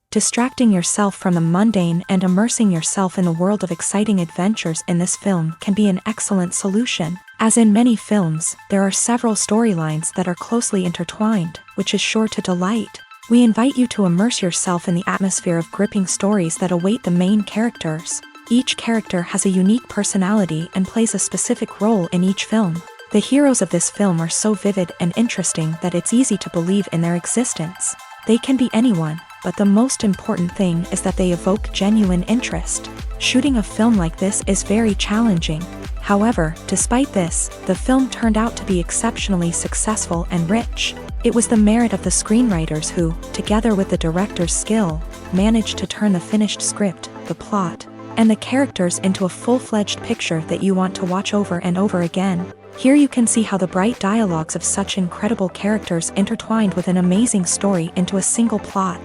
Distracting yourself from the mundane and immersing yourself in the world of exciting adventures in this film can be an excellent solution. As in many films, there are several storylines that are closely intertwined, which is sure to delight. We invite you to immerse yourself in the atmosphere of gripping stories that await the main characters. Each character has a unique personality and plays a specific role in each film. The heroes of this film are so vivid and interesting that it's easy to believe in their existence. They can be anyone, but the most important thing is that they evoke genuine interest. Shooting a film like this is very challenging. However, despite this, the film turned out to be exceptionally successful and rich. It was the merit of the screenwriters who, together with the director's skill, managed to turn the finished script, the plot, and the characters into a full-fledged picture that you want to watch over and over again. Here you can see how the bright dialogues of such incredible characters intertwined with an amazing story into a single plot.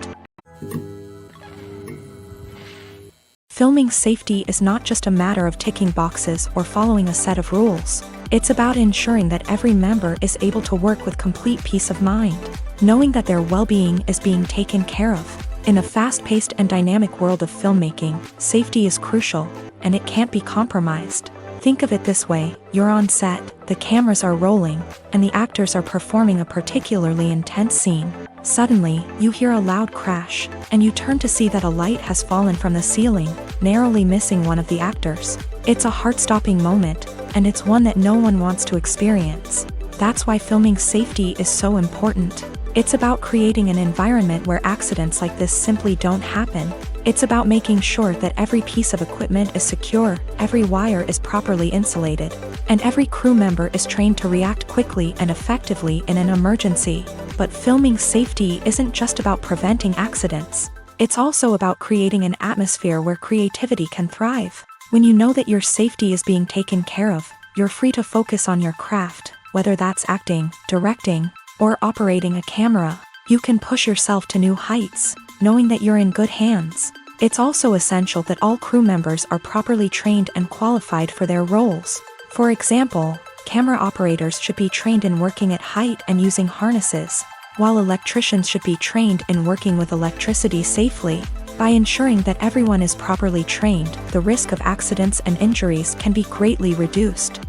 Filming safety is not just a matter of ticking boxes or following a set of rules. It's about ensuring that every member is able to work with complete peace of mind, knowing that their well-being is being taken care of. In a fast-paced and dynamic world of filmmaking, safety is crucial, and it can't be compromised. Think of it this way: you're on set, the cameras are rolling, and the actors are performing a particularly intense scene. Suddenly, you hear a loud crash, and you turn to see that a light has fallen from the ceiling, narrowly missing one of the actors. It's a heart-stopping moment, and it's one that no one wants to experience. That's why filming safety is so important. It's about creating an environment where accidents like this simply don't happen. It's about making sure that every piece of equipment is secure, every wire is properly insulated, and every crew member is trained to react quickly and effectively in an emergency. But filming safety isn't just about preventing accidents. It's also about creating an atmosphere where creativity can thrive. When you know that your safety is being taken care of, you're free to focus on your craft, whether that's acting, directing, or operating a camera. You can push yourself to new heights, knowing that you're in good hands. It's also essential that all crew members are properly trained and qualified for their roles. For example, camera operators should be trained in working at height and using harnesses, while electricians should be trained in working with electricity safely. By ensuring that everyone is properly trained, the risk of accidents and injuries can be greatly reduced.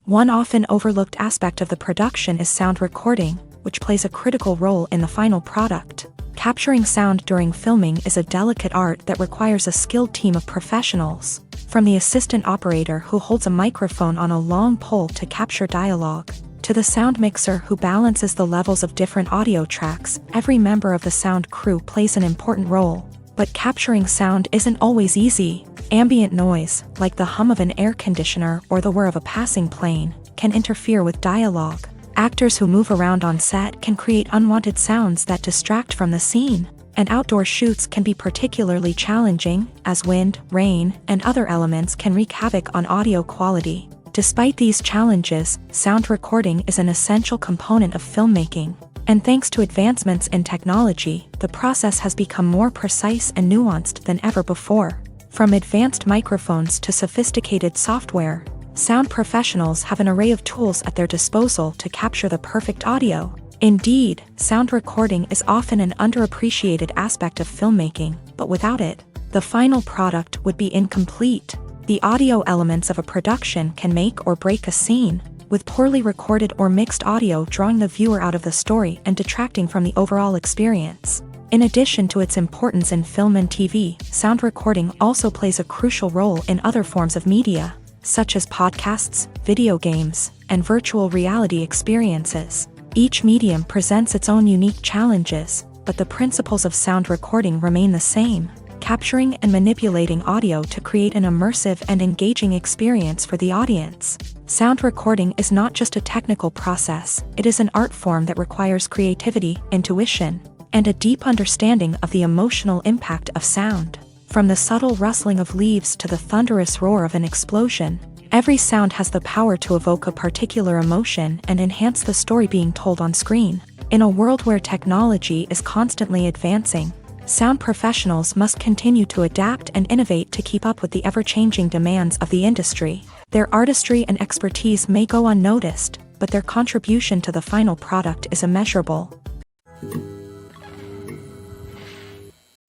One often overlooked aspect of the production is sound recording, which plays a critical role in the final product. Capturing sound during filming is a delicate art that requires a skilled team of professionals. From the assistant operator who holds a microphone on a long pole to capture dialogue, to the sound mixer who balances the levels of different audio tracks, every member of the sound crew plays an important role. But capturing sound isn't always easy. Ambient noise, like the hum of an air conditioner or the whir of a passing plane, can interfere with dialogue. Actors who move around on set can create unwanted sounds that distract from the scene. And outdoor shoots can be particularly challenging, as wind, rain, and other elements can wreak havoc on audio quality. Despite these challenges, sound recording is an essential component of filmmaking. And thanks to advancements in technology, the process has become more precise and nuanced than ever before. From advanced microphones to sophisticated software, sound professionals have an array of tools at their disposal to capture the perfect audio. Indeed, sound recording is often an underappreciated aspect of filmmaking, but without it, the final product would be incomplete. The audio elements of a production can make or break a scene. with poorly recorded or mixed audio drawing the viewer out of the story and detracting from the overall experience. In addition to its importance in film and TV, sound recording also plays a crucial role in other forms of media, such as podcasts, video games, and virtual reality experiences. Each medium presents its own unique challenges, but the principles of sound recording remain the same, capturing and manipulating audio to create an immersive and engaging experience for the audience. Sound recording is not just a technical process, it is an art form that requires creativity, intuition, and a deep understanding of the emotional impact of sound. From the subtle rustling of leaves to the thunderous roar of an explosion, every sound has the power to evoke a particular emotion and enhance the story being told on screen. In a world where technology is constantly advancing, sound professionals must continue to adapt and innovate to keep up with the ever-changing demands of the industry. Their artistry and expertise may go unnoticed, but their contribution to the final product is immeasurable.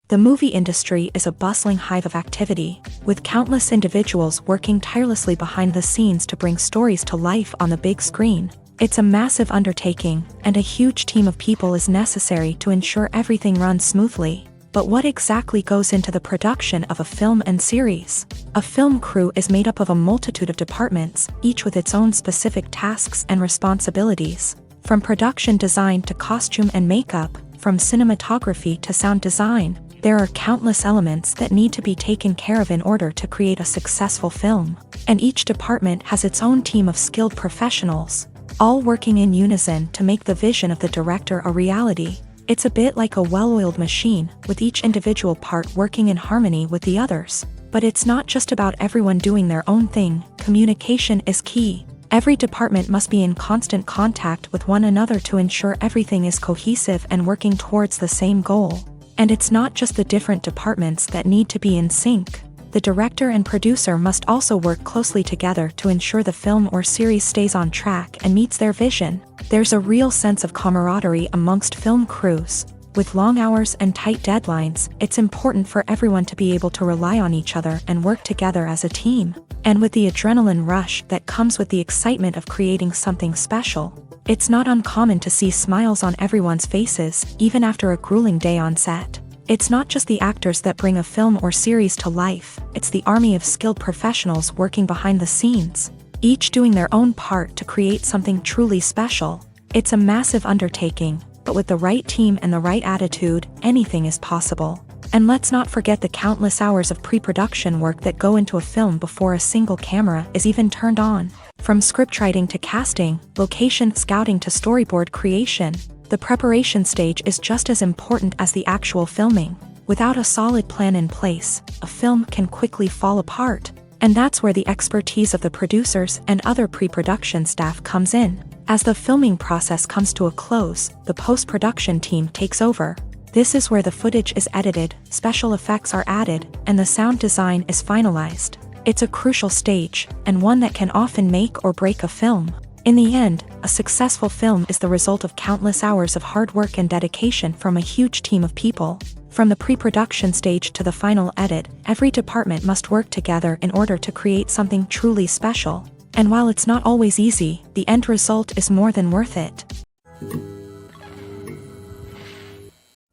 The movie industry is a bustling hive of activity, with countless individuals working tirelessly behind the scenes to bring stories to life on the big screen. It's a massive undertaking, and a huge team of people is necessary to ensure everything runs smoothly. But what exactly goes into the production of a film and series? A film crew is made up of a multitude of departments, each with its own specific tasks and responsibilities. From production design to costume and makeup, from cinematography to sound design, there are countless elements that need to be taken care of in order to create a successful film. And each department has its own team of skilled professionals, all working in unison to make the vision of the director a reality. It's a bit like a well-oiled machine, with each individual part working in harmony with the others. But it's not just about everyone doing their own thing, communication is key. Every department must be in constant contact with one another to ensure everything is cohesive and working towards the same goal. And it's not just the different departments that need to be in sync. The director and producer must also work closely together to ensure the film or series stays on track and meets their vision. There's a real sense of camaraderie amongst film crews. With long hours and tight deadlines, it's important for everyone to be able to rely on each other and work together as a team. And with the adrenaline rush that comes with the excitement of creating something special, it's not uncommon to see smiles on everyone's faces, even after a grueling day on set. It's not just the actors that bring a film or series to life, it's the army of skilled professionals working behind the scenes, each doing their own part to create something truly special. It's a massive undertaking, but with the right team and the right attitude, anything is possible. And let's not forget the countless hours of pre-production work that go into a film before a single camera is even turned on. From scriptwriting to casting, location scouting to storyboard creation, the preparation stage is just as important as the actual filming. Without a solid plan in place, a film can quickly fall apart. And that's where the expertise of the producers and other pre-production staff comes in. As the filming process comes to a close, the post-production team takes over. This is where the footage is edited, special effects are added, and the sound design is finalized. It's a crucial stage, and one that can often make or break a film. In the end, a successful film is the result of countless hours of hard work and dedication from a huge team of people. From the pre-production stage to the final edit, every department must work together in order to create something truly special. And while it's not always easy, the end result is more than worth it.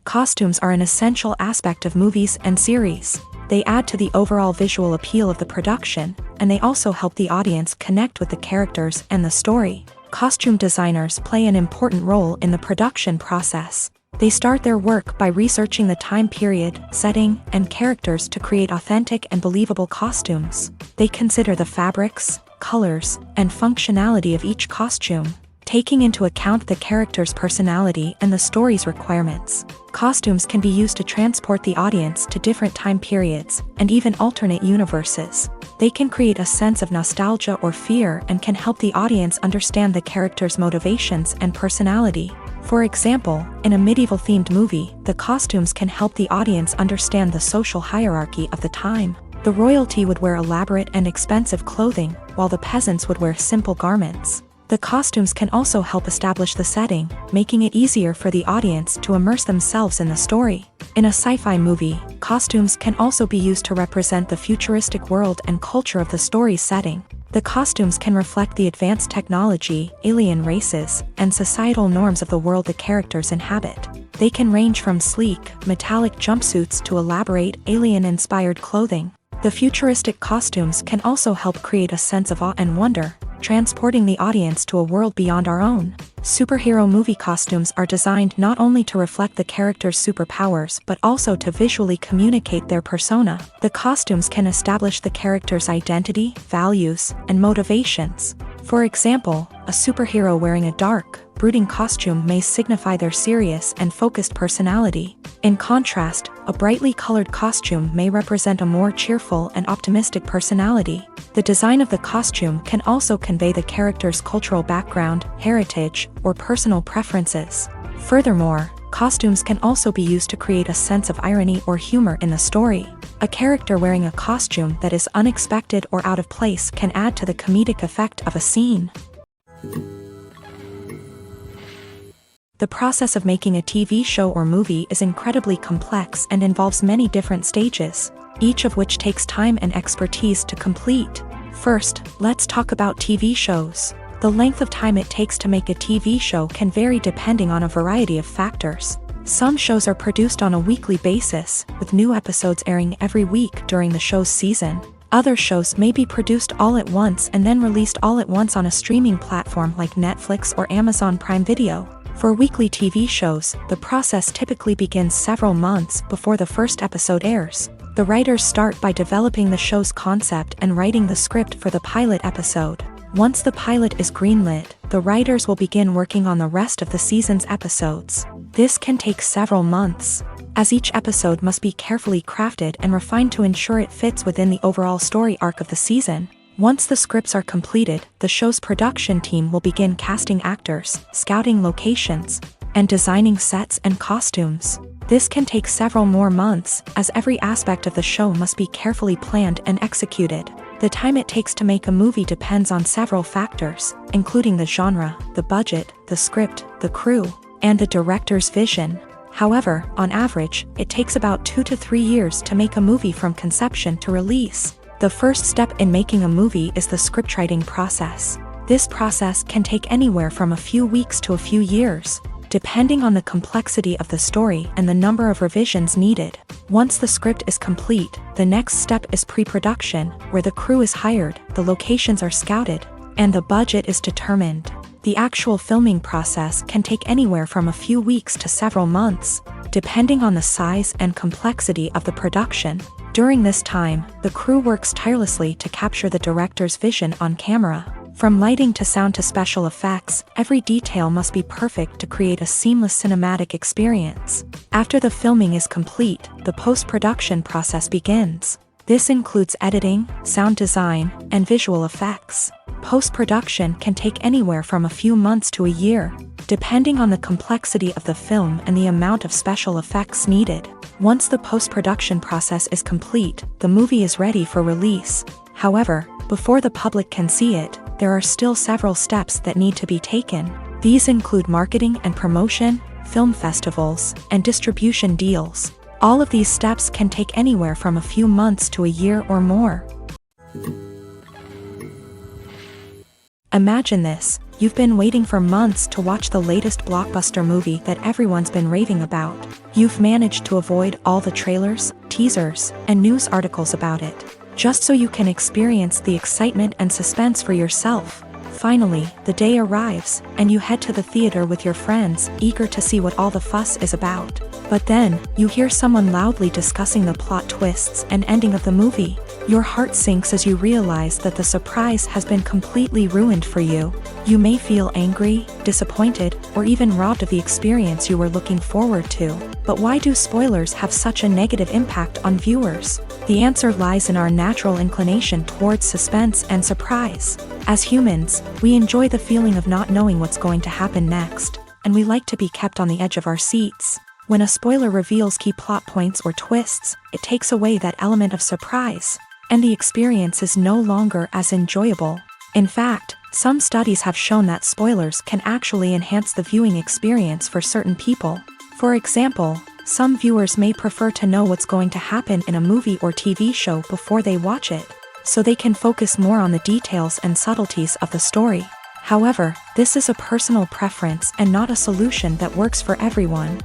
Costumes are an essential aspect of movies and series. They add to the overall visual appeal of the production, and they also help the audience connect with the characters and the story. Costume designers play an important role in the production process. They start their work by researching the time period, setting, and characters to create authentic and believable costumes. They consider the fabrics, colors, and functionality of each costume, taking into account the character's personality and the story's requirements. Costumes can be used to transport the audience to different time periods, and even alternate universes. They can create a sense of nostalgia or fear and can help the audience understand the character's motivations and personality. For example, in a medieval-themed movie, the costumes can help the audience understand the social hierarchy of the time. The royalty would wear elaborate and expensive clothing, while the peasants would wear simple garments. The costumes can also help establish the setting, making it easier for the audience to immerse themselves in the story. In a sci-fi movie, costumes can also be used to represent the futuristic world and culture of the story's setting. The costumes can reflect the advanced technology, alien races, and societal norms of the world the characters inhabit. They can range from sleek, metallic jumpsuits to elaborate, alien-inspired clothing. The futuristic costumes can also help create a sense of awe and wonder, transporting the audience to a world beyond our own. Superhero movie costumes are designed not only to reflect the character's superpowers but also to visually communicate their persona. The costumes can establish the character's identity, values, and motivations. For example, a superhero wearing a dark, brooding costume may signify their serious and focused personality. In contrast, a brightly colored costume may represent a more cheerful and optimistic personality. The design of the costume can also convey the character's cultural background, heritage, or personal preferences. Furthermore, costumes can also be used to create a sense of irony or humor in the story. A character wearing a costume that is unexpected or out of place can add to the comedic effect of a scene. The process of making a TV show or movie is incredibly complex and involves many different stages, each of which takes time and expertise to complete. First, let's talk about TV shows. The length of time it takes to make a TV show can vary depending on a variety of factors. Some shows are produced on a weekly basis, with new episodes airing every week during the show's season. Other shows may be produced all at once and then released all at once on a streaming platform like Netflix or Amazon Prime Video. For weekly TV shows, the process typically begins several months before the first episode airs. The writers start by developing the show's concept and writing the script for the pilot episode. Once the pilot is greenlit, the writers will begin working on the rest of the season's episodes. This can take several months, as each episode must be carefully crafted and refined to ensure it fits within the overall story arc of the season. Once the scripts are completed, the show's production team will begin casting actors, scouting locations, and designing sets and costumes. This can take several more months, as every aspect of the show must be carefully planned and executed. The time it takes to make a movie depends on several factors, including the genre, the budget, the script, the crew, and the director's vision. However, on average, it takes about 2 to 3 years to make a movie from conception to release. The first step in making a movie is the scriptwriting process. This process can take anywhere from a few weeks to a few years, depending on the complexity of the story and the number of revisions needed. Once the script is complete, the next step is pre-production, where the crew is hired, the locations are scouted, and the budget is determined. The actual filming process can take anywhere from a few weeks to several months, depending on the size and complexity of the production. During this time, the crew works tirelessly to capture the director's vision on camera. From lighting to sound to special effects, every detail must be perfect to create a seamless cinematic experience. After the filming is complete, the post-production process begins. This includes editing, sound design, and visual effects. Post-production can take anywhere from a few months to a year, depending on the complexity of the film and the amount of special effects needed. Once the post-production process is complete, the movie is ready for release. However, before the public can see it, there are still several steps that need to be taken. These include marketing and promotion, film festivals, and distribution deals. All of these steps can take anywhere from a few months to a year or more. Imagine this: you've been waiting for months to watch the latest blockbuster movie that everyone's been raving about. You've managed to avoid all the trailers, teasers, and news articles about it, just so you can experience the excitement and suspense for yourself. Finally, the day arrives, and you head to the theater with your friends, eager to see what all the fuss is about. But then, you hear someone loudly discussing the plot twists and ending of the movie. Your heart sinks as you realize that the surprise has been completely ruined for you. You may feel angry, disappointed, or even robbed of the experience you were looking forward to. But why do spoilers have such a negative impact on viewers? The answer lies in our natural inclination towards suspense and surprise. As humans, we enjoy the feeling of not knowing what's going to happen next, and we like to be kept on the edge of our seats. When a spoiler reveals key plot points or twists, it takes away that element of surprise, and the experience is no longer as enjoyable. In fact, some studies have shown that spoilers can actually enhance the viewing experience for certain people. For example, some viewers may prefer to know what's going to happen in a movie or TV show before they watch it. so they can focus more on the details and subtleties of the story. However, this is a personal preference and not a solution that works for everyone.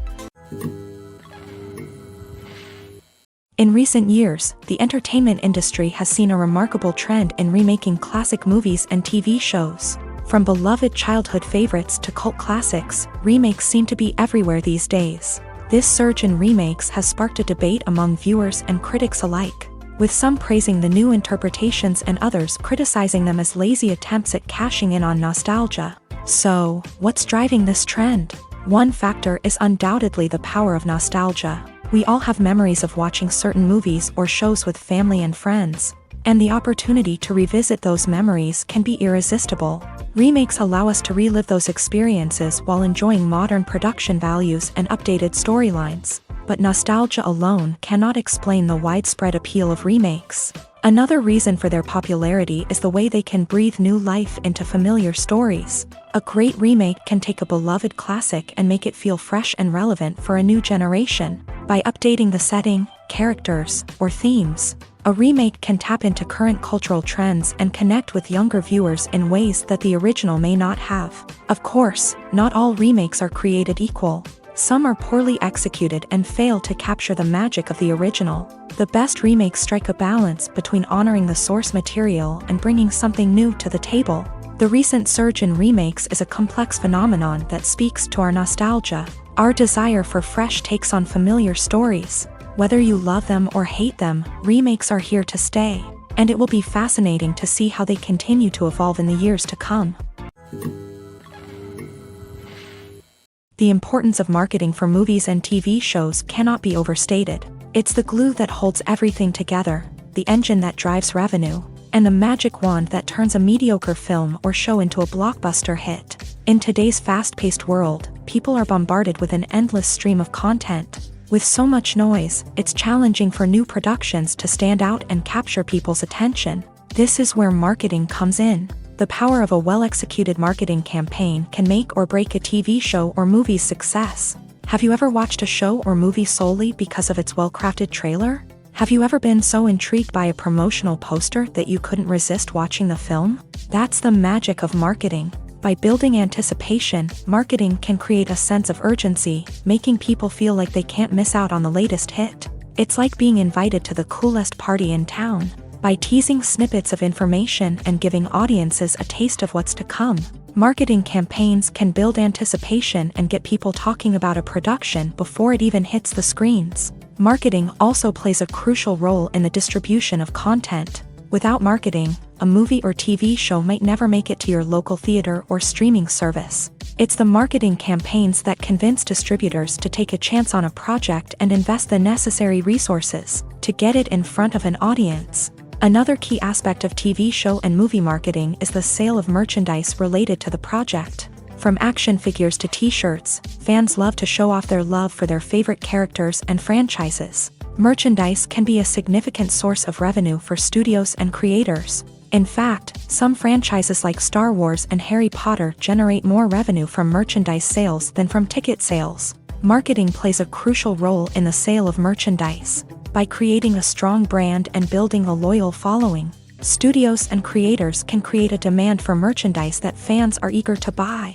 In recent years, the entertainment industry has seen a remarkable trend in remaking classic movies and TV shows. From beloved childhood favorites to cult classics, remakes seem to be everywhere these days. This surge in remakes has sparked a debate among viewers and critics alike, with some praising the new interpretations and others criticizing them as lazy attempts at cashing in on nostalgia. So, what's driving this trend? One factor is undoubtedly the power of nostalgia. We all have memories of watching certain movies or shows with family and friends, and the opportunity to revisit those memories can be irresistible. Remakes allow us to relive those experiences while enjoying modern production values and updated storylines. But nostalgia alone cannot explain the widespread appeal of remakes. Another reason for their popularity is the way they can breathe new life into familiar stories. A great remake can take a beloved classic and make it feel fresh and relevant for a new generation. By updating the setting, characters, or themes, a remake can tap into current cultural trends and connect with younger viewers in ways that the original may not have. Of course, not all remakes are created equal. Some are poorly executed and fail to capture the magic of the original. The best remakes strike a balance between honoring the source material and bringing something new to the table. The recent surge in remakes is a complex phenomenon that speaks to our nostalgia, our desire for fresh takes on familiar stories. Whether you love them or hate them, remakes are here to stay, and it will be fascinating to see how they continue to evolve in the years to come. The importance of marketing for movies and TV shows cannot be overstated. It's the glue that holds everything together, the engine that drives revenue, and the magic wand that turns a mediocre film or show into a blockbuster hit. In today's fast-paced world, people are bombarded with an endless stream of content. With so much noise, it's challenging for new productions to stand out and capture people's attention. This is where marketing comes in. The power of a well-executed marketing campaign can make or break a TV show or movie's success. Have you ever watched a show or movie solely because of its well-crafted trailer? Have you ever been so intrigued by a promotional poster that you couldn't resist watching the film? That's the magic of marketing. By building anticipation, marketing can create a sense of urgency, making people feel like they can't miss out on the latest hit. It's like being invited to the coolest party in town. By teasing snippets of information and giving audiences a taste of what's to come, marketing campaigns can build anticipation and get people talking about a production before it even hits the screens. Marketing also plays a crucial role in the distribution of content. Without marketing, a movie or TV show might never make it to your local theater or streaming service. It's the marketing campaigns that convince distributors to take a chance on a project and invest the necessary resources to get it in front of an audience. Another key aspect of TV show and movie marketing is the sale of merchandise related to the project. From action figures to t-shirts, fans love to show off their love for their favorite characters and franchises. Merchandise can be a significant source of revenue for studios and creators. In fact, some franchises like Star Wars and Harry Potter generate more revenue from merchandise sales than from ticket sales. Marketing plays a crucial role in the sale of merchandise. By creating a strong brand and building a loyal following, studios and creators can create a demand for merchandise that fans are eager to buy.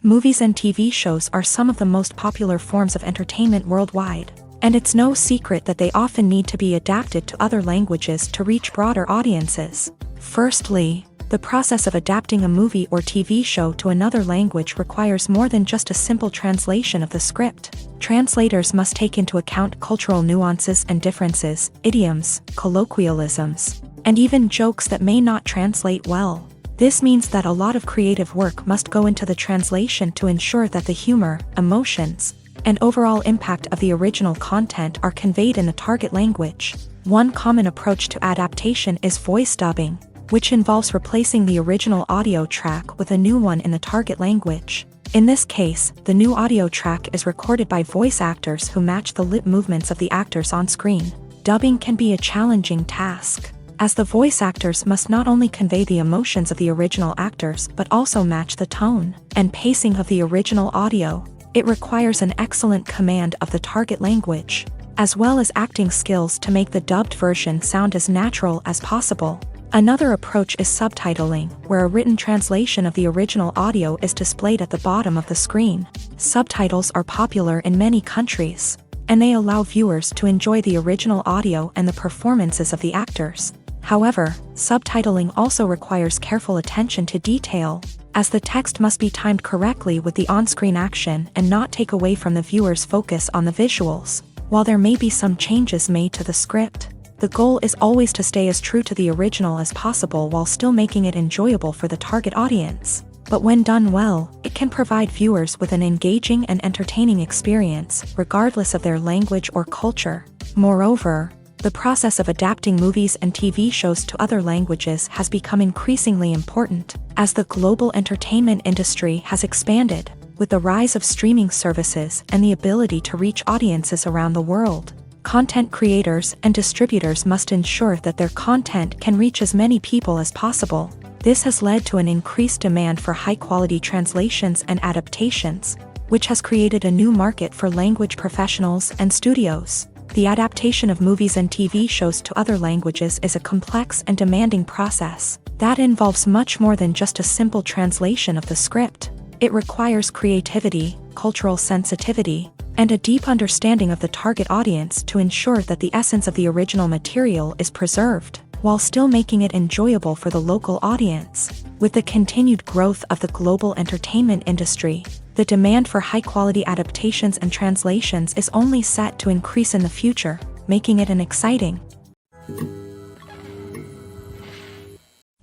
Movies and TV shows are some of the most popular forms of entertainment worldwide, and it's no secret that they often need to be adapted to other languages to reach broader audiences. Firstly, the process of adapting a movie or TV show to another language requires more than just a simple translation of the script. Translators must take into account cultural nuances and differences, idioms, colloquialisms, and even jokes that may not translate well. This means that a lot of creative work must go into the translation to ensure that the humor, emotions, and overall impact of the original content are conveyed in the target language. One common approach to adaptation is voice dubbing, which involves replacing the original audio track with a new one in the target language. In this case, the new audio track is recorded by voice actors who match the lip movements of the actors on screen. Dubbing can be a challenging task, as the voice actors must not only convey the emotions of the original actors but also match the tone and pacing of the original audio. It requires an excellent command of the target language. as well as acting skills to make the dubbed version sound as natural as possible. Another approach is subtitling, where a written translation of the original audio is displayed at the bottom of the screen. Subtitles are popular in many countries, and they allow viewers to enjoy the original audio and the performances of the actors. However, subtitling also requires careful attention to detail, as the text must be timed correctly with the on-screen action and not take away from the viewer's focus on the visuals. While there may be some changes made to the script, the goal is always to stay as true to the original as possible while still making it enjoyable for the target audience. But when done well, it can provide viewers with an engaging and entertaining experience, regardless of their language or culture. Moreover, the process of adapting movies and TV shows to other languages has become increasingly important, as the global entertainment industry has expanded, with the rise of streaming services and the ability to reach audiences around the world. Content creators and distributors must ensure that their content can reach as many people as possible. This has led to an increased demand for high-quality translations and adaptations, which has created a new market for language professionals and studios. The adaptation of movies and TV shows to other languages is a complex and demanding process that involves much more than just a simple translation of the script. It requires creativity, cultural sensitivity, and a deep understanding of the target audience to ensure that the essence of the original material is preserved, while still making it enjoyable for the local audience. With the continued growth of the global entertainment industry, the demand for high-quality adaptations and translations is only set to increase in the future, making it an exciting.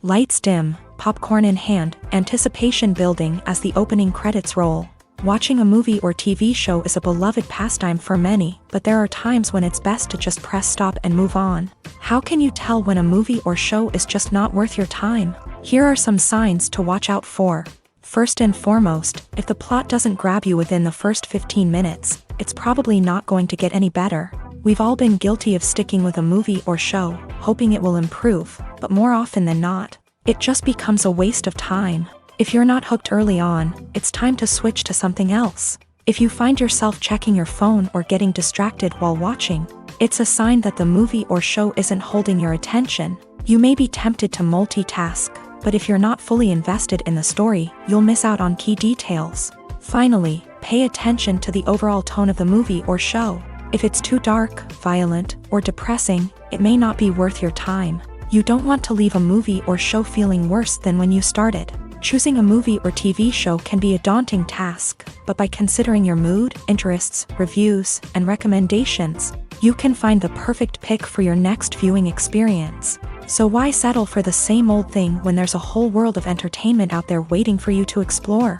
Lights dim, popcorn in hand, anticipation building as the opening credits roll. Watching a movie or TV show is a beloved pastime for many, but there are times when it's best to just press stop and move on. How can you tell when a movie or show is just not worth your time? Here are some signs to watch out for. First and foremost, if the plot doesn't grab you within the first 15 minutes, it's probably not going to get any better. We've all been guilty of sticking with a movie or show, hoping it will improve, but more often than not, it just becomes a waste of time. If you're not hooked early on, it's time to switch to something else. If you find yourself checking your phone or getting distracted while watching, it's a sign that the movie or show isn't holding your attention. You may be tempted to multitask, but if you're not fully invested in the story, you'll miss out on key details. Finally, pay attention to the overall tone of the movie or show. If it's too dark, violent, or depressing, it may not be worth your time. You don't want to leave a movie or show feeling worse than when you started. Choosing a movie or TV show can be a daunting task, but by considering your mood, interests, reviews, and recommendations, you can find the perfect pick for your next viewing experience. So why settle for the same old thing when there's a whole world of entertainment out there waiting for you to explore?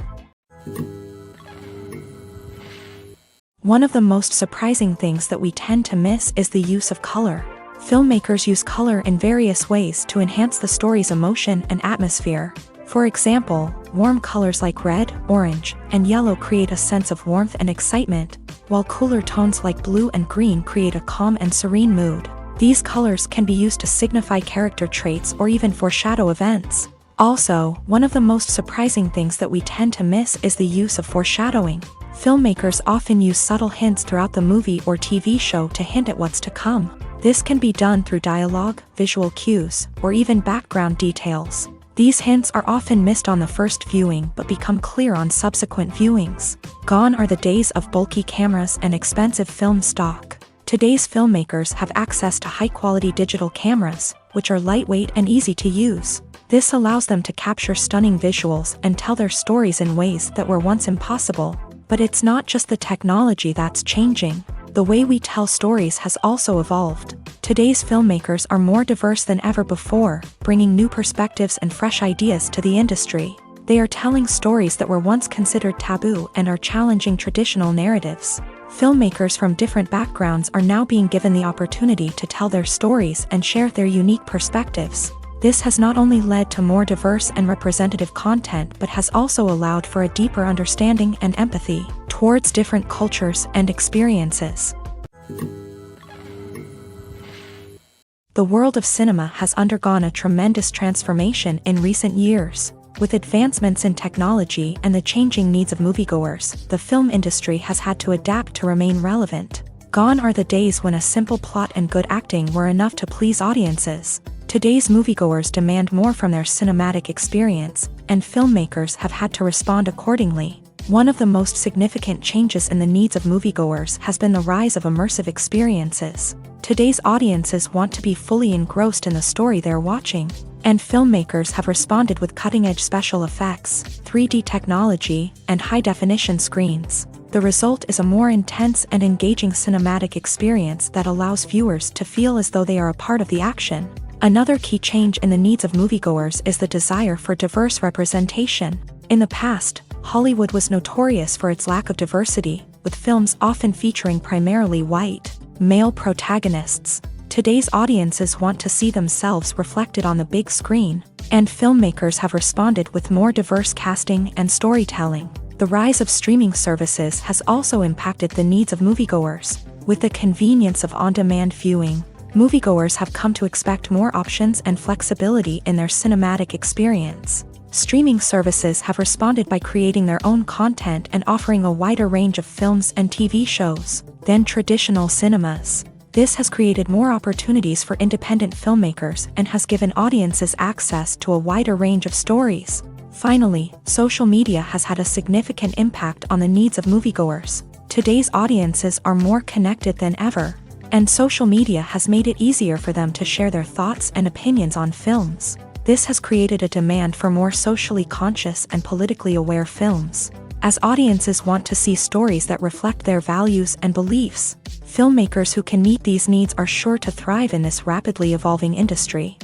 One of the most surprising things that we tend to miss is the use of color. Filmmakers use color in various ways to enhance the story's emotion and atmosphere. For example, warm colors like red, orange, and yellow create a sense of warmth and excitement, while cooler tones like blue and green create a calm and serene mood. These colors can be used to signify character traits or even foreshadow events. Also, one of the most surprising things that we tend to miss is the use of foreshadowing. Filmmakers often use subtle hints throughout the movie or TV show to hint at what's to come. This can be done through dialogue, visual cues, or even background details. These hints are often missed on the first viewing but become clear on subsequent viewings. Gone are the days of bulky cameras and expensive film stock. Today's filmmakers have access to high-quality digital cameras, which are lightweight and easy to use. This allows them to capture stunning visuals and tell their stories in ways that were once impossible. But it's not just the technology that's changing. The way we tell stories has also evolved. Today's filmmakers are more diverse than ever before, bringing new perspectives and fresh ideas to the industry. They are telling stories that were once considered taboo and are challenging traditional narratives. Filmmakers from different backgrounds are now being given the opportunity to tell their stories and share their unique perspectives. This has not only led to more diverse and representative content but has also allowed for a deeper understanding and empathy towards different cultures and experiences. The world of cinema has undergone a tremendous transformation in recent years. With advancements in technology and the changing needs of moviegoers, the film industry has had to adapt to remain relevant. Gone are the days when a simple plot and good acting were enough to please audiences. Today's moviegoers demand more from their cinematic experience, and filmmakers have had to respond accordingly. One of the most significant changes in the needs of moviegoers has been the rise of immersive experiences. Today's audiences want to be fully engrossed in the story they're watching, and filmmakers have responded with cutting-edge special effects, 3D technology, and high-definition screens. The result is a more intense and engaging cinematic experience that allows viewers to feel as though they are a part of the action. Another key change in the needs of moviegoers is the desire for diverse representation. In the past, Hollywood was notorious for its lack of diversity, with films often featuring primarily white, male protagonists. Today's audiences want to see themselves reflected on the big screen, and filmmakers have responded with more diverse casting and storytelling. The rise of streaming services has also impacted the needs of moviegoers. With the convenience of on-demand viewing, moviegoers have come to expect more options and flexibility in their cinematic experience. Streaming services have responded by creating their own content and offering a wider range of films and TV shows than traditional cinemas. This has created more opportunities for independent filmmakers and has given audiences access to a wider range of stories. Finally, social media has had a significant impact on the needs of moviegoers. Today's audiences are more connected than ever, and social media has made it easier for them to share their thoughts and opinions on films. This has created a demand for more socially conscious and politically aware films. As audiences want to see stories that reflect their values and beliefs, filmmakers who can meet these needs are sure to thrive in this rapidly evolving industry.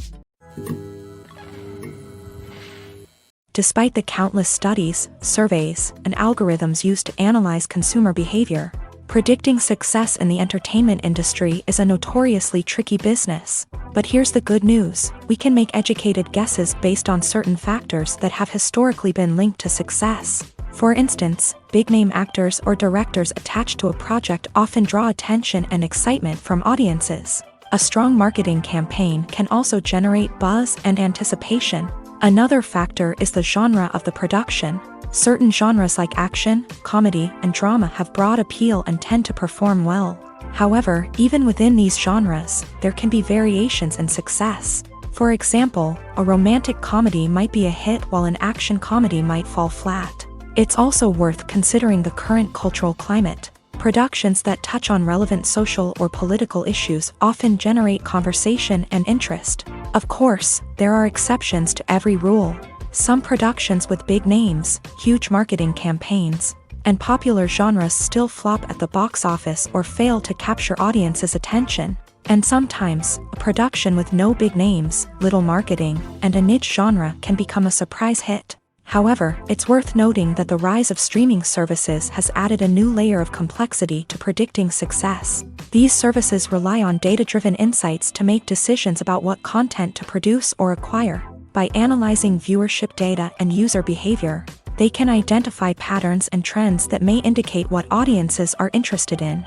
Despite the countless studies, surveys, and algorithms used to analyze consumer behavior, predicting success in the entertainment industry is a notoriously tricky business. But here's the good news: we can make educated guesses based on certain factors that have historically been linked to success. For instance, big-name actors or directors attached to a project often draw attention and excitement from audiences. A strong marketing campaign can also generate buzz and anticipation. Another factor is the genre of the production. Certain genres like action, comedy, and drama have broad appeal and tend to perform well. However, even within these genres, there can be variations in success. For example, a romantic comedy might be a hit while an action comedy might fall flat. It's also worth considering the current cultural climate. Productions that touch on relevant social or political issues often generate conversation and interest. Of course, there are exceptions to every rule. Some productions with big names, huge marketing campaigns, and popular genres still flop at the box office or fail to capture audiences' attention. And sometimes, a production with no big names, little marketing, and a niche genre can become a surprise hit. However, it's worth noting that the rise of streaming services has added a new layer of complexity to predicting success. These services rely on data-driven insights to make decisions about what content to produce or acquire. By analyzing viewership data and user behavior, they can identify patterns and trends that may indicate what audiences are interested in.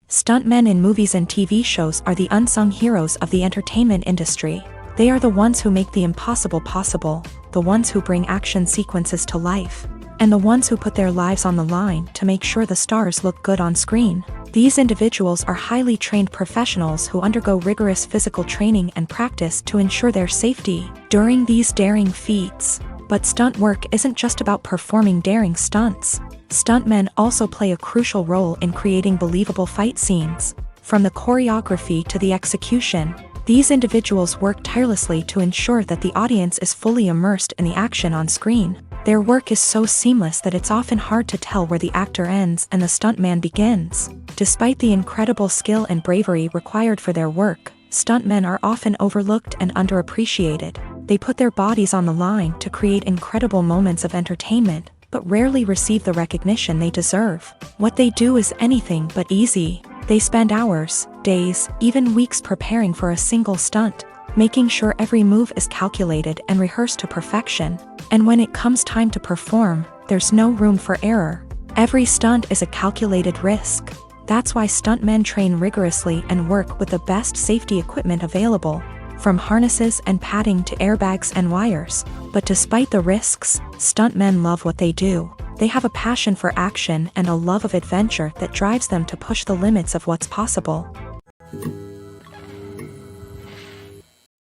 Stuntmen in movies and TV shows are the unsung heroes of the entertainment industry. They are the ones who make the impossible possible, the ones who bring action sequences to life, and the ones who put their lives on the line to make sure the stars look good on screen. These individuals are highly trained professionals who undergo rigorous physical training and practice to ensure their safety during these daring feats. But stunt work isn't just about performing daring stunts. Stuntmen also play a crucial role in creating believable fight scenes. From the choreography to the execution, these individuals work tirelessly to ensure that the audience is fully immersed in the action on screen. Their work is so seamless that it's often hard to tell where the actor ends and the stuntman begins. Despite the incredible skill and bravery required for their work, stuntmen are often overlooked and underappreciated. They put their bodies on the line to create incredible moments of entertainment, but rarely receive the recognition they deserve. What they do is anything but easy. They spend hours, days, even weeks preparing for a single stunt, making sure every move is calculated and rehearsed to perfection. And when it comes time to perform, there's no room for error. Every stunt is a calculated risk. That's why stuntmen train rigorously and work with the best safety equipment available, from harnesses and padding to airbags and wires. But despite the risks, stuntmen love what they do. They have a passion for action and a love of adventure that drives them to push the limits of what's possible.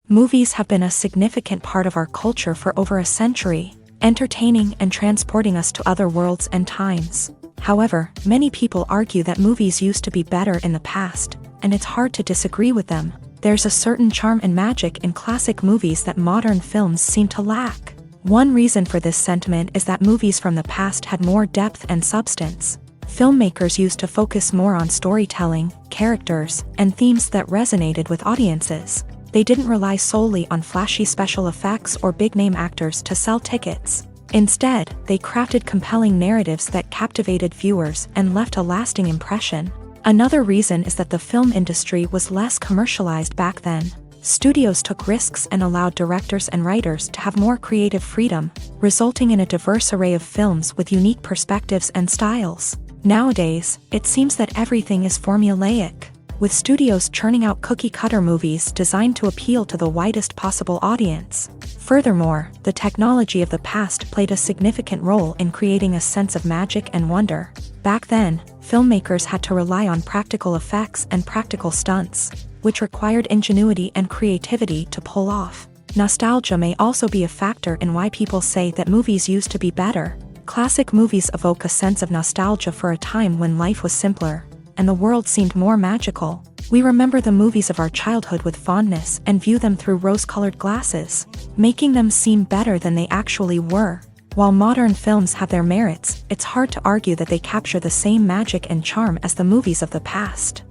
Movies have been a significant part of our culture for over a century, entertaining and transporting us to other worlds and times. However, many people argue that movies used to be better in the past, and it's hard to disagree with them. There's a certain charm and magic in classic movies that modern films seem to lack. One reason for this sentiment is that movies from the past had more depth and substance. Filmmakers used to focus more on storytelling, characters, and themes that resonated with audiences. They didn't rely solely on flashy special effects or big-name actors to sell tickets. Instead, they crafted compelling narratives that captivated viewers and left a lasting impression. Another reason is that the film industry was less commercialized back then. Studios took risks and allowed directors and writers to have more creative freedom, resulting in a diverse array of films with unique perspectives and styles. Nowadays, it seems that everything is formulaic, with studios churning out cookie-cutter movies designed to appeal to the widest possible audience. Furthermore, the technology of the past played a significant role in creating a sense of magic and wonder. Back then, filmmakers had to rely on practical effects and practical stunts, which required ingenuity and creativity to pull off. Nostalgia may also be a factor in why people say that movies used to be better. Classic movies evoke a sense of nostalgia for a time when life was simpler, and the world seemed more magical. We remember the movies of our childhood with fondness and view them through rose-colored glasses, making them seem better than they actually were. While modern films have their merits, it's hard to argue that they capture the same magic and charm as the movies of the past.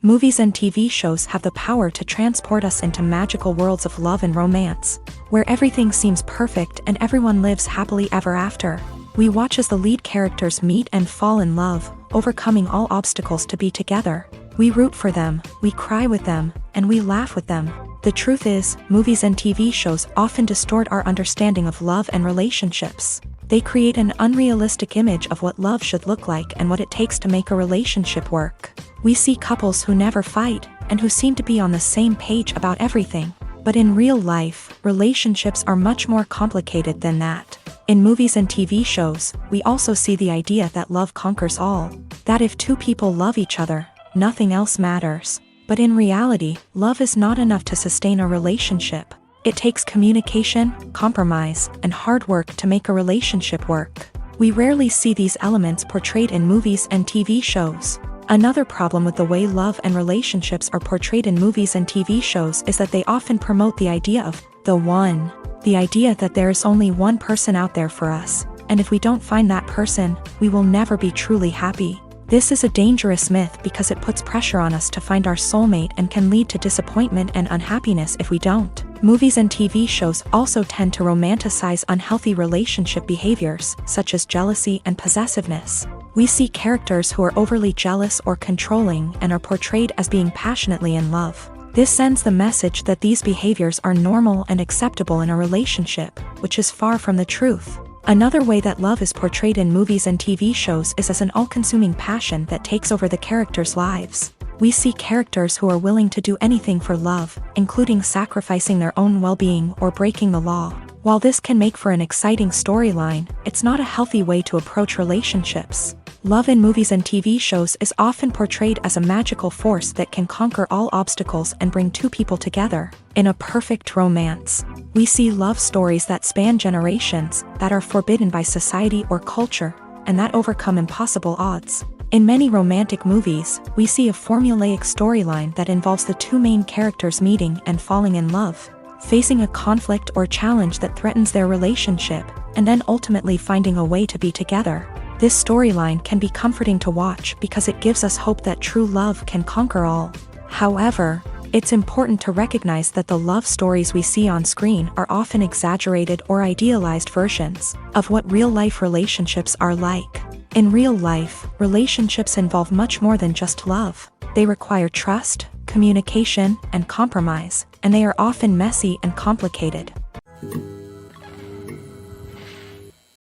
Movies and TV shows have the power to transport us into magical worlds of love and romance, where everything seems perfect and everyone lives happily ever after. We watch as the lead characters meet and fall in love, overcoming all obstacles to be together. We root for them, we cry with them, and we laugh with them. The truth is, movies and TV shows often distort our understanding of love and relationships. They create an unrealistic image of what love should look like and what it takes to make a relationship work. We see couples who never fight, and who seem to be on the same page about everything. But in real life, relationships are much more complicated than that. In movies and TV shows, we also see the idea that love conquers all. That if two people love each other, nothing else matters. But in reality, love is not enough to sustain a relationship. It takes communication, compromise, and hard work to make a relationship work. We rarely see these elements portrayed in movies and TV shows. Another problem with the way love and relationships are portrayed in movies and TV shows is that they often promote the idea of the one. The idea that there is only one person out there for us, and if we don't find that person, we will never be truly happy. This is a dangerous myth because it puts pressure on us to find our soulmate and can lead to disappointment and unhappiness if we don't. Movies and TV shows also tend to romanticize unhealthy relationship behaviors, such as jealousy and possessiveness. We see characters who are overly jealous or controlling and are portrayed as being passionately in love. This sends the message that these behaviors are normal and acceptable in a relationship, which is far from the truth. Another way that love is portrayed in movies and TV shows is as an all-consuming passion that takes over the characters' lives. We see characters who are willing to do anything for love, including sacrificing their own well-being or breaking the law. While this can make for an exciting storyline, it's not a healthy way to approach relationships. Love in movies and TV shows is often portrayed as a magical force that can conquer all obstacles and bring two people together. In a perfect romance, we see love stories that span generations, that are forbidden by society or culture, and that overcome impossible odds. In many romantic movies, we see a formulaic storyline that involves the two main characters meeting and falling in love, facing a conflict or challenge that threatens their relationship, and then ultimately finding a way to be together. This storyline can be comforting to watch because it gives us hope that true love can conquer all. However, it's important to recognize that the love stories we see on screen are often exaggerated or idealized versions of what real-life relationships are like. In real life, relationships involve much more than just love. They require trust, communication, and compromise, and they are often messy and complicated.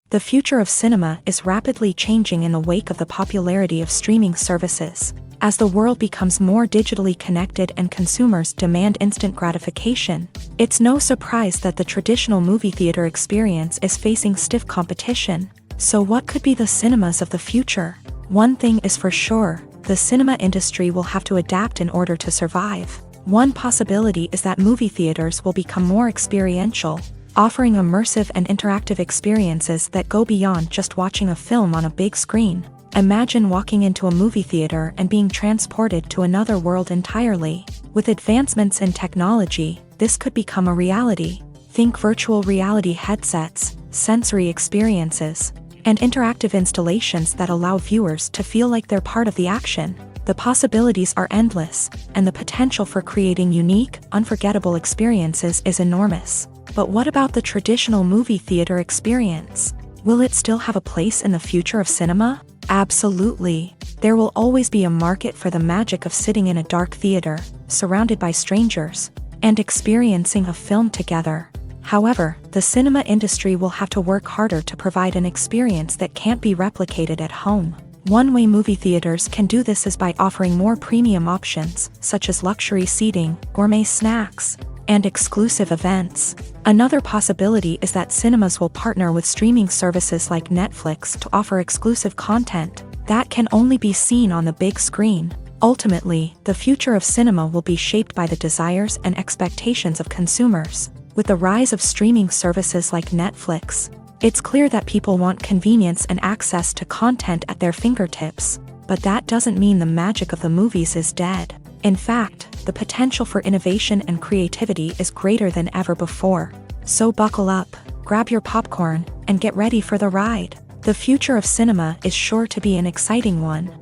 The future of cinema is rapidly changing in the wake of the popularity of streaming services. As the world becomes more digitally connected and consumers demand instant gratification, it's no surprise that the traditional movie theater experience is facing stiff competition. So what could be the cinemas of the future? One thing is for sure, the cinema industry will have to adapt in order to survive. One possibility is that movie theaters will become more experiential, offering immersive and interactive experiences that go beyond just watching a film on a big screen. Imagine walking into a movie theater and being transported to another world entirely. With advancements in technology, this could become a reality. Think virtual reality headsets, sensory experiences, and interactive installations that allow viewers to feel like they're part of the action. The possibilities are endless, and the potential for creating unique, unforgettable experiences is enormous. But what about the traditional movie theater experience? Will it still have a place in the future of cinema? Absolutely. There will always be a market for the magic of sitting in a dark theater, surrounded by strangers, and experiencing a film together. However, the cinema industry will have to work harder to provide an experience that can't be replicated at home. One way movie theaters can do this is by offering more premium options, such as luxury seating, gourmet snacks, and exclusive events. Another possibility is that cinemas will partner with streaming services like Netflix to offer exclusive content that can only be seen on the big screen. Ultimately, the future of cinema will be shaped by the desires and expectations of consumers. With the rise of streaming services like Netflix, it's clear that people want convenience and access to content at their fingertips. But that doesn't mean the magic of the movies is dead. In fact, the potential for innovation and creativity is greater than ever before. So buckle up, grab your popcorn, and get ready for the ride. The future of cinema is sure to be an exciting one.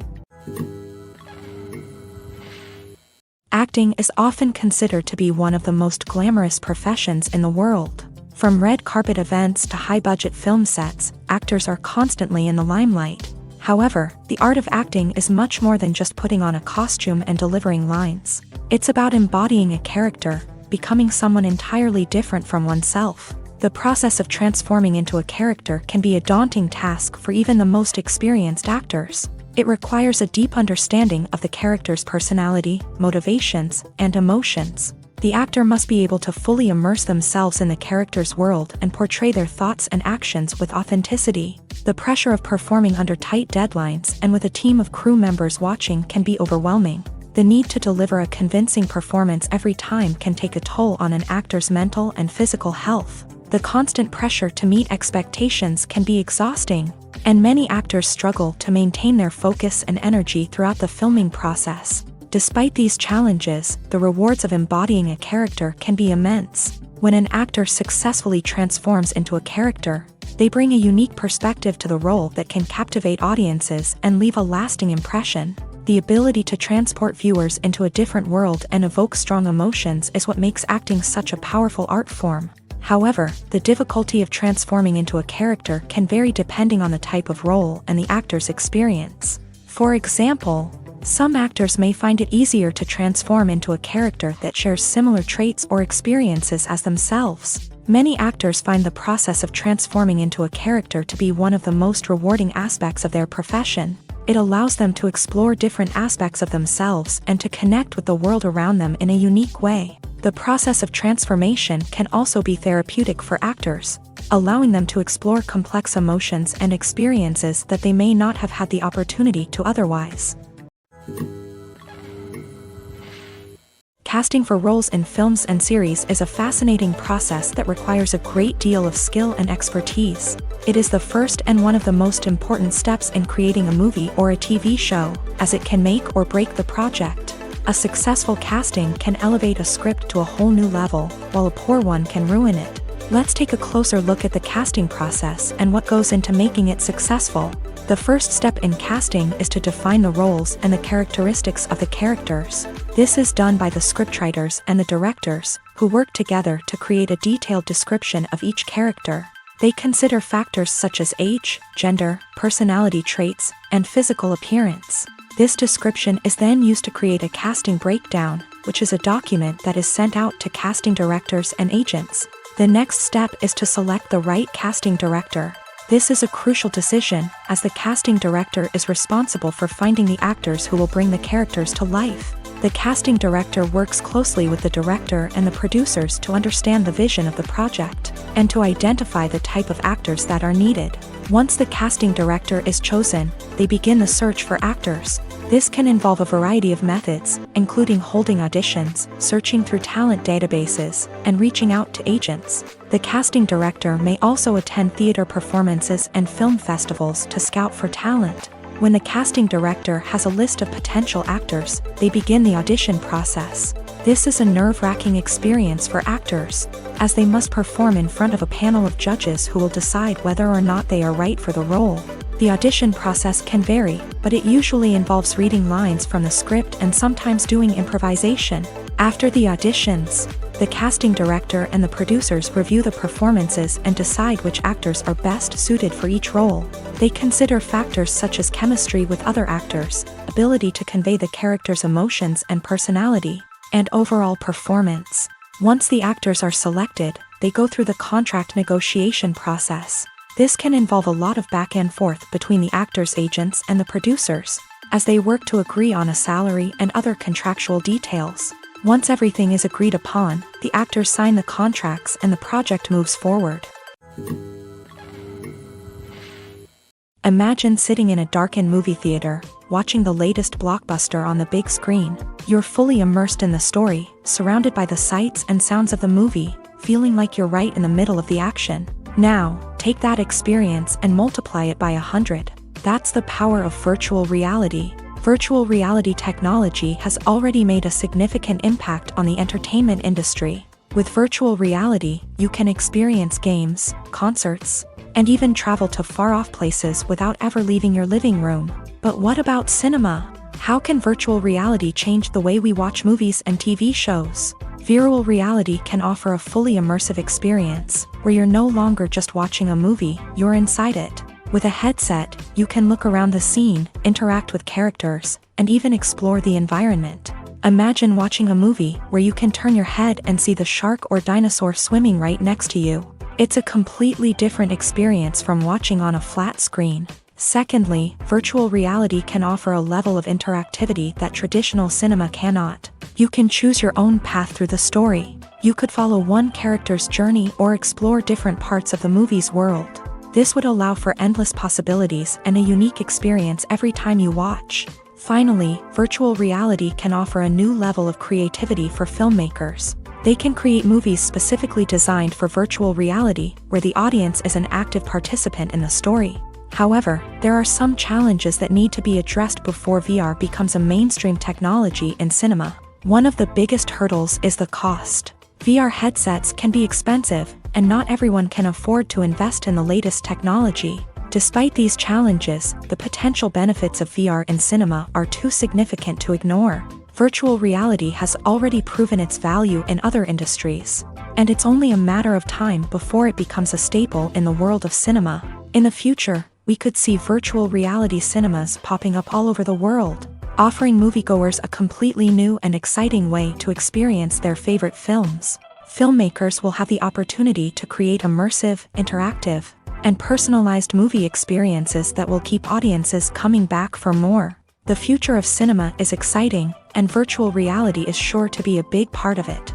Acting is often considered to be one of the most glamorous professions in the world. From red carpet events to high-budget film sets, actors are constantly in the limelight. However, the art of acting is much more than just putting on a costume and delivering lines. It's about embodying a character, becoming someone entirely different from oneself. The process of transforming into a character can be a daunting task for even the most experienced actors. It requires a deep understanding of the character's personality, motivations, and emotions. The actor must be able to fully immerse themselves in the character's world and portray their thoughts and actions with authenticity. The pressure of performing under tight deadlines and with a team of crew members watching can be overwhelming. The need to deliver a convincing performance every time can take a toll on an actor's mental and physical health. The constant pressure to meet expectations can be exhausting, and many actors struggle to maintain their focus and energy throughout the filming process. Despite these challenges, the rewards of embodying a character can be immense. When an actor successfully transforms into a character, they bring a unique perspective to the role that can captivate audiences and leave a lasting impression. The ability to transport viewers into a different world and evoke strong emotions is what makes acting such a powerful art form. However, the difficulty of transforming into a character can vary depending on the type of role and the actor's experience. For example, some actors may find it easier to transform into a character that shares similar traits or experiences as themselves. Many actors find the process of transforming into a character to be one of the most rewarding aspects of their profession. It allows them to explore different aspects of themselves and to connect with the world around them in a unique way. The process of transformation can also be therapeutic for actors, allowing them to explore complex emotions and experiences that they may not have had the opportunity to otherwise. Casting for roles in films and series is a fascinating process that requires a great deal of skill and expertise. It is the first and one of the most important steps in creating a movie or a TV show, as it can make or break the project. A successful casting can elevate a script to a whole new level, while a poor one can ruin it. Let's take a closer look at the casting process and what goes into making it successful. The first step in casting is to define the roles and the characteristics of the characters. This is done by the scriptwriters and the directors, who work together to create a detailed description of each character. They consider factors such as age, gender, personality traits, and physical appearance. This description is then used to create a casting breakdown, which is a document that is sent out to casting directors and agents. The next step is to select the right casting director. This is a crucial decision, as the casting director is responsible for finding the actors who will bring the characters to life. The casting director works closely with the director and the producers to understand the vision of the project, and to identify the type of actors that are needed. Once the casting director is chosen, they begin the search for actors. This can involve a variety of methods, including holding auditions, searching through talent databases, and reaching out to agents. The casting director may also attend theater performances and film festivals to scout for talent. When the casting director has a list of potential actors, they begin the audition process. This is a nerve-wracking experience for actors, as they must perform in front of a panel of judges who will decide whether or not they are right for the role. The audition process can vary, but it usually involves reading lines from the script and sometimes doing improvisation. After the auditions, the casting director and the producers review the performances and decide which actors are best suited for each role. They consider factors such as chemistry with other actors, ability to convey the character's emotions and personality, and overall performance. Once the actors are selected, they go through the contract negotiation process. This can involve a lot of back and forth between the actors' agents and the producers, as they work to agree on a salary and other contractual details. Once everything is agreed upon, the actors sign the contracts and the project moves forward. Imagine sitting in a darkened movie theater, watching the latest blockbuster on the big screen. You're fully immersed in the story, surrounded by the sights and sounds of the movie, feeling like you're right in the middle of the action. Now, take that experience and multiply it by 100. That's the power of virtual reality. Virtual reality technology has already made a significant impact on the entertainment industry. With virtual reality, you can experience games, concerts, and even travel to far-off places without ever leaving your living room. But what about cinema? How can virtual reality change the way we watch movies and TV shows? Virtual reality can offer a fully immersive experience, where you're no longer just watching a movie, you're inside it. With a headset, you can look around the scene, interact with characters, and even explore the environment. Imagine watching a movie where you can turn your head and see the shark or dinosaur swimming right next to you. It's a completely different experience from watching on a flat screen. Secondly, virtual reality can offer a level of interactivity that traditional cinema cannot. You can choose your own path through the story. You could follow one character's journey or explore different parts of the movie's world. This would allow for endless possibilities and a unique experience every time you watch. Finally, virtual reality can offer a new level of creativity for filmmakers. They can create movies specifically designed for virtual reality, where the audience is an active participant in the story. However, there are some challenges that need to be addressed before VR becomes a mainstream technology in cinema. One of the biggest hurdles is the cost. VR headsets can be expensive, and not everyone can afford to invest in the latest technology. Despite these challenges, the potential benefits of VR in cinema are too significant to ignore. Virtual reality has already proven its value in other industries, and it's only a matter of time before it becomes a staple in the world of cinema. In the future, we could see virtual reality cinemas popping up all over the world, offering moviegoers a completely new and exciting way to experience their favorite films. Filmmakers will have the opportunity to create immersive, interactive, and personalized movie experiences that will keep audiences coming back for more. The future of cinema is exciting, and virtual reality is sure to be a big part of it.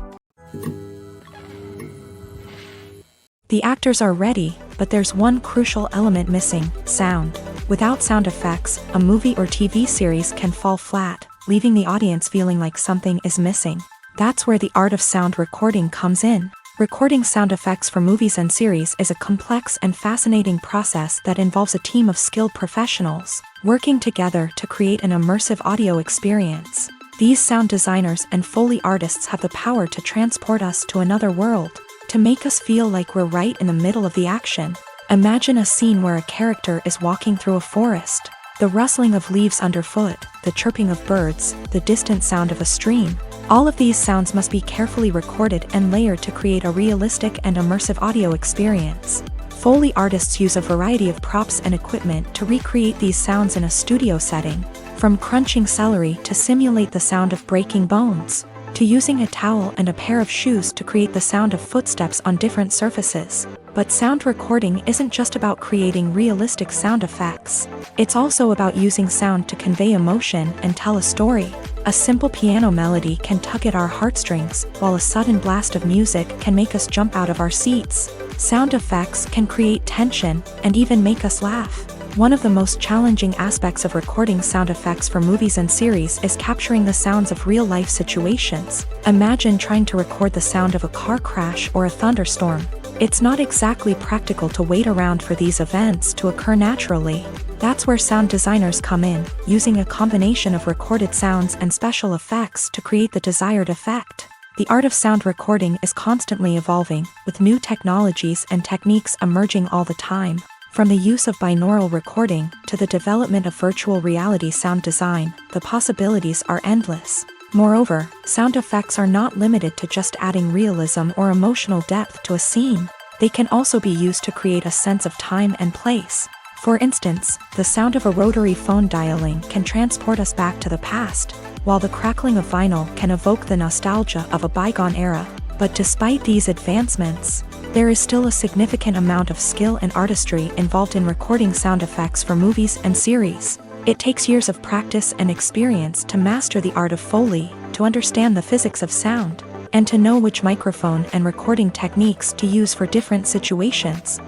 The actors are ready, but there's one crucial element missing: sound. Without sound effects, a movie or TV series can fall flat, leaving the audience feeling like something is missing. That's where the art of sound recording comes in. Recording sound effects for movies and series is a complex and fascinating process that involves a team of skilled professionals working together to create an immersive audio experience. These sound designers and Foley artists have the power to transport us to another world, to make us feel like we're right in the middle of the action. Imagine a scene where a character is walking through a forest. The rustling of leaves underfoot, the chirping of birds, the distant sound of a stream. All of these sounds must be carefully recorded and layered to create a realistic and immersive audio experience. Foley artists use a variety of props and equipment to recreate these sounds in a studio setting, from crunching celery to simulate the sound of breaking bones. to using a towel and a pair of shoes to create the sound of footsteps on different surfaces. But sound recording isn't just about creating realistic sound effects. It's also about using sound to convey emotion and tell a story. A simple piano melody can tug at our heartstrings, while a sudden blast of music can make us jump out of our seats. Sound effects can create tension and even make us laugh. One of the most challenging aspects of recording sound effects for movies and series is capturing the sounds of real-life situations. Imagine trying to record the sound of a car crash or a thunderstorm. It's not exactly practical to wait around for these events to occur naturally. That's where sound designers come in, using a combination of recorded sounds and special effects to create the desired effect. The art of sound recording is constantly evolving, with new technologies and techniques emerging all the time. From the use of binaural recording to the development of virtual reality sound design, the possibilities are endless. Moreover, sound effects are not limited to just adding realism or emotional depth to a scene. They can also be used to create a sense of time and place. For instance, the sound of a rotary phone dialing can transport us back to the past, while the crackling of vinyl can evoke the nostalgia of a bygone era. But despite these advancements, there is still a significant amount of skill and artistry involved in recording sound effects for movies and series. It takes years of practice and experience to master the art of Foley, to understand the physics of sound, and to know which microphone and recording techniques to use for different situations.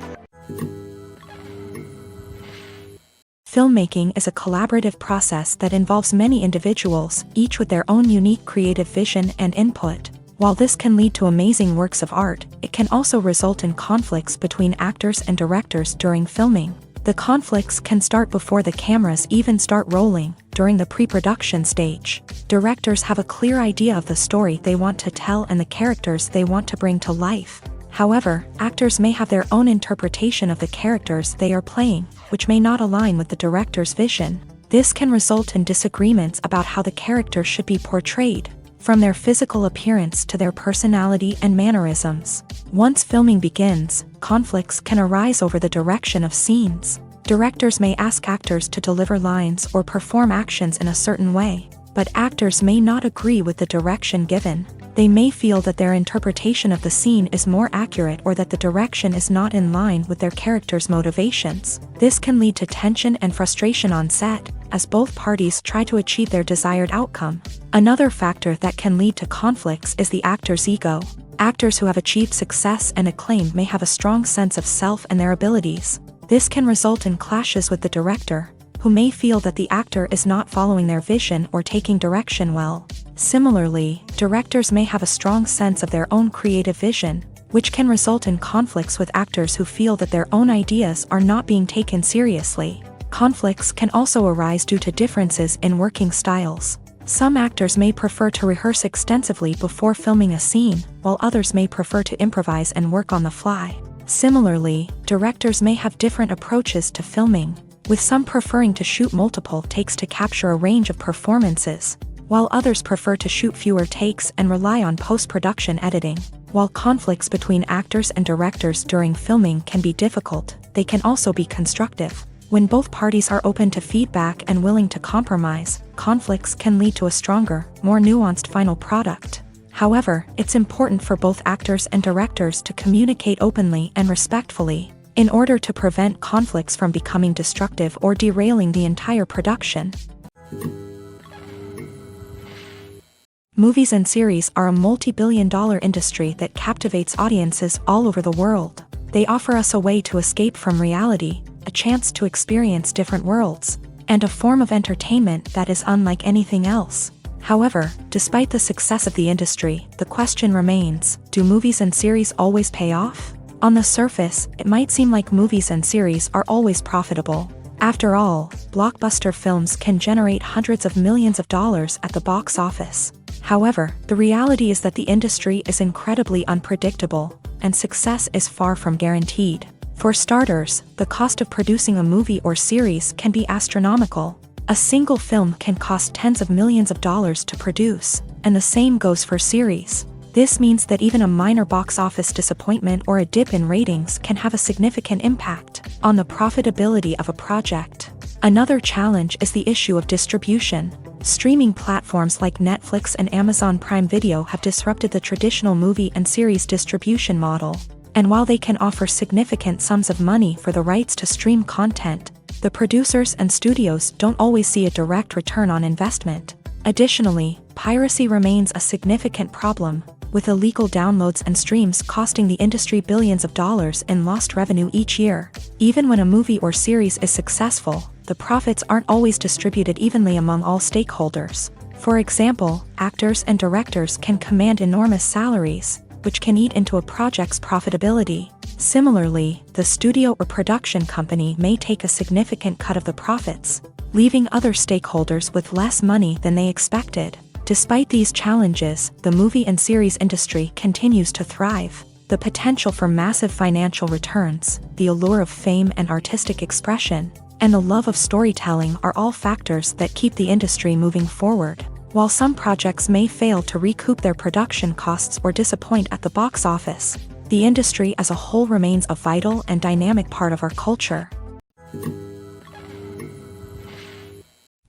Filmmaking is a collaborative process that involves many individuals, each with their own unique creative vision and input. While this can lead to amazing works of art, it can also result in conflicts between actors and directors during filming. The conflicts can start before the cameras even start rolling, during the pre-production stage. Directors have a clear idea of the story they want to tell and the characters they want to bring to life. However, actors may have their own interpretation of the characters they are playing, which may not align with the director's vision. This can result in disagreements about how the character should be portrayed, from their physical appearance to their personality and mannerisms. Once filming begins, conflicts can arise over the direction of scenes. Directors may ask actors to deliver lines or perform actions in a certain way, but actors may not agree with the direction given. They may feel that their interpretation of the scene is more accurate or that the direction is not in line with their character's motivations. This can lead to tension and frustration on set, as both parties try to achieve their desired outcome. Another factor that can lead to conflicts is the actor's ego. Actors who have achieved success and acclaim may have a strong sense of self and their abilities. This can result in clashes with the director, who may feel that the actor is not following their vision or taking direction well. Similarly, directors may have a strong sense of their own creative vision, which can result in conflicts with actors who feel that their own ideas are not being taken seriously. Conflicts can also arise due to differences in working styles. Some actors may prefer to rehearse extensively before filming a scene, while others may prefer to improvise and work on the fly. Similarly, directors may have different approaches to filming, with some preferring to shoot multiple takes to capture a range of performances, while others prefer to shoot fewer takes and rely on post-production editing. While conflicts between actors and directors during filming can be difficult, they can also be constructive. When both parties are open to feedback and willing to compromise, conflicts can lead to a stronger, more nuanced final product. However, it's important for both actors and directors to communicate openly and respectfully, in order to prevent conflicts from becoming destructive or derailing the entire production. Movies and series are a multi-billion-dollar industry that captivates audiences all over the world. They offer us a way to escape from reality, a chance to experience different worlds, and a form of entertainment that is unlike anything else. However, despite the success of the industry, the question remains, do movies and series always pay off? On the surface, it might seem like movies and series are always profitable. After all, blockbuster films can generate hundreds of millions of dollars at the box office. However, the reality is that the industry is incredibly unpredictable, and success is far from guaranteed. For starters, the cost of producing a movie or series can be astronomical. A single film can cost tens of millions of dollars to produce, and the same goes for series. This means that even a minor box office disappointment or a dip in ratings can have a significant impact on the profitability of a project. Another challenge is the issue of distribution. Streaming platforms like Netflix and Amazon Prime Video have disrupted the traditional movie and series distribution model. And while they can offer significant sums of money for the rights to stream content, the producers and studios don't always see a direct return on investment. Additionally, piracy remains a significant problem, with illegal downloads and streams costing the industry billions of dollars in lost revenue each year. Even when a movie or series is successful, the profits aren't always distributed evenly among all stakeholders. For example, actors and directors can command enormous salaries, which can eat into a project's profitability. Similarly, the studio or production company may take a significant cut of the profits, leaving other stakeholders with less money than they expected. Despite these challenges, the movie and series industry continues to thrive. The potential for massive financial returns, the allure of fame and artistic expression, and the love of storytelling are all factors that keep the industry moving forward. While some projects may fail to recoup their production costs or disappoint at the box office, the industry as a whole remains a vital and dynamic part of our culture.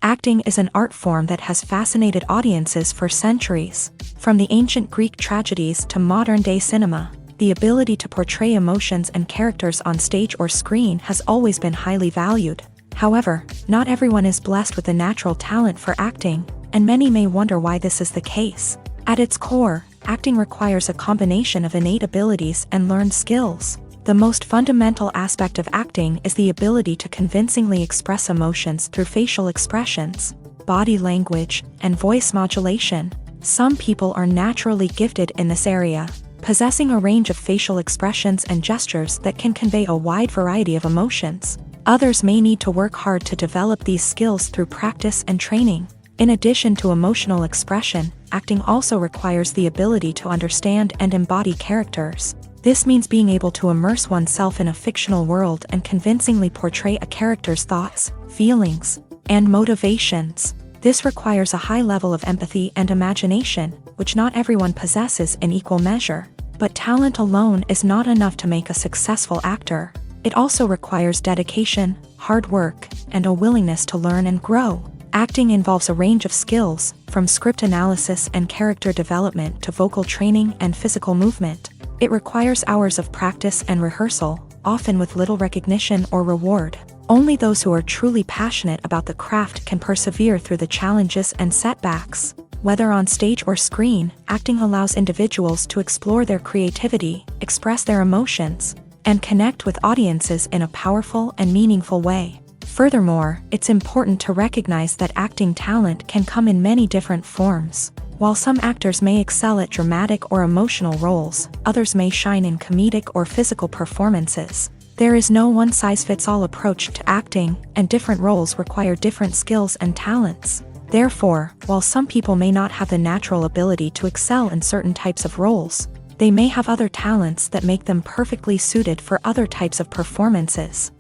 Acting is an art form that has fascinated audiences for centuries. From the ancient Greek tragedies to modern-day cinema, the ability to portray emotions and characters on stage or screen has always been highly valued. However, not everyone is blessed with a natural talent for acting, and many may wonder why this is the case. At its core, acting requires a combination of innate abilities and learned skills. The most fundamental aspect of acting is the ability to convincingly express emotions through facial expressions, body language, and voice modulation. Some people are naturally gifted in this area, possessing a range of facial expressions and gestures that can convey a wide variety of emotions. Others may need to work hard to develop these skills through practice and training. In addition to emotional expression, acting also requires the ability to understand and embody characters. This means being able to immerse oneself in a fictional world and convincingly portray a character's thoughts, feelings, and motivations. This requires a high level of empathy and imagination, which not everyone possesses in equal measure. But talent alone is not enough to make a successful actor. It also requires dedication, hard work, and a willingness to learn and grow. Acting involves a range of skills, from script analysis and character development to vocal training and physical movement. It requires hours of practice and rehearsal, often with little recognition or reward. Only those who are truly passionate about the craft can persevere through the challenges and setbacks. Whether on stage or screen, acting allows individuals to explore their creativity, express their emotions, and connect with audiences in a powerful and meaningful way. Furthermore, it's important to recognize that acting talent can come in many different forms. While some actors may excel at dramatic or emotional roles, others may shine in comedic or physical performances. There is no one-size-fits-all approach to acting, and different roles require different skills and talents. Therefore, while some people may not have the natural ability to excel in certain types of roles, they may have other talents that make them perfectly suited for other types of performances.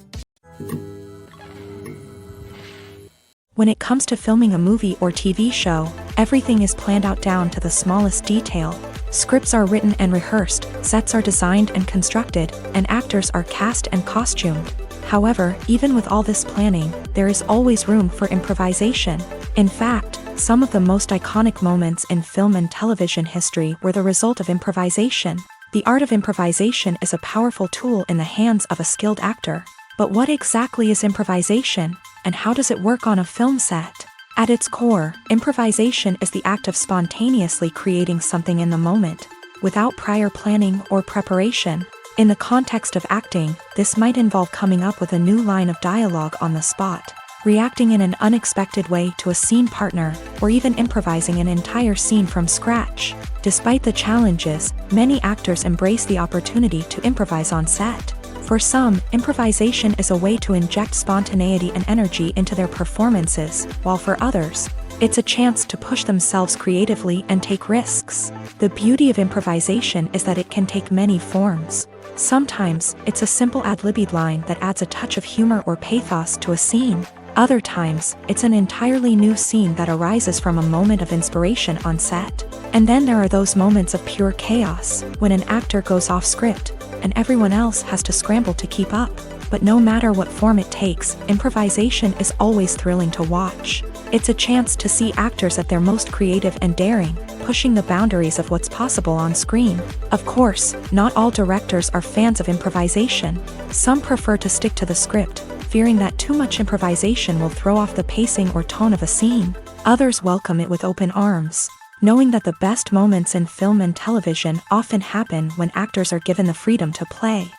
When it comes to filming a movie or TV show, everything is planned out down to the smallest detail. Scripts are written and rehearsed, sets are designed and constructed, and actors are cast and costumed. However, even with all this planning, there is always room for improvisation. In fact, some of the most iconic moments in film and television history were the result of improvisation. The art of improvisation is a powerful tool in the hands of a skilled actor. But what exactly is improvisation, and how does it work on a film set? At its core, improvisation is the act of spontaneously creating something in the moment, without prior planning or preparation. In the context of acting, this might involve coming up with a new line of dialogue on the spot, reacting in an unexpected way to a scene partner, or even improvising an entire scene from scratch. Despite the challenges, many actors embrace the opportunity to improvise on set. For some, improvisation is a way to inject spontaneity and energy into their performances, while for others, it's a chance to push themselves creatively and take risks. The beauty of improvisation is that it can take many forms. Sometimes, it's a simple ad-libbed line that adds a touch of humor or pathos to a scene. Other times, it's an entirely new scene that arises from a moment of inspiration on set. And then there are those moments of pure chaos, when an actor goes off script, and everyone else has to scramble to keep up. But no matter what form it takes, improvisation is always thrilling to watch. It's a chance to see actors at their most creative and daring, pushing the boundaries of what's possible on screen. Of course, not all directors are fans of improvisation. Some prefer to stick to the script, fearing that too much improvisation will throw off the pacing or tone of a scene. Others welcome it with open arms, knowing that the best moments in film and television often happen when actors are given the freedom to play.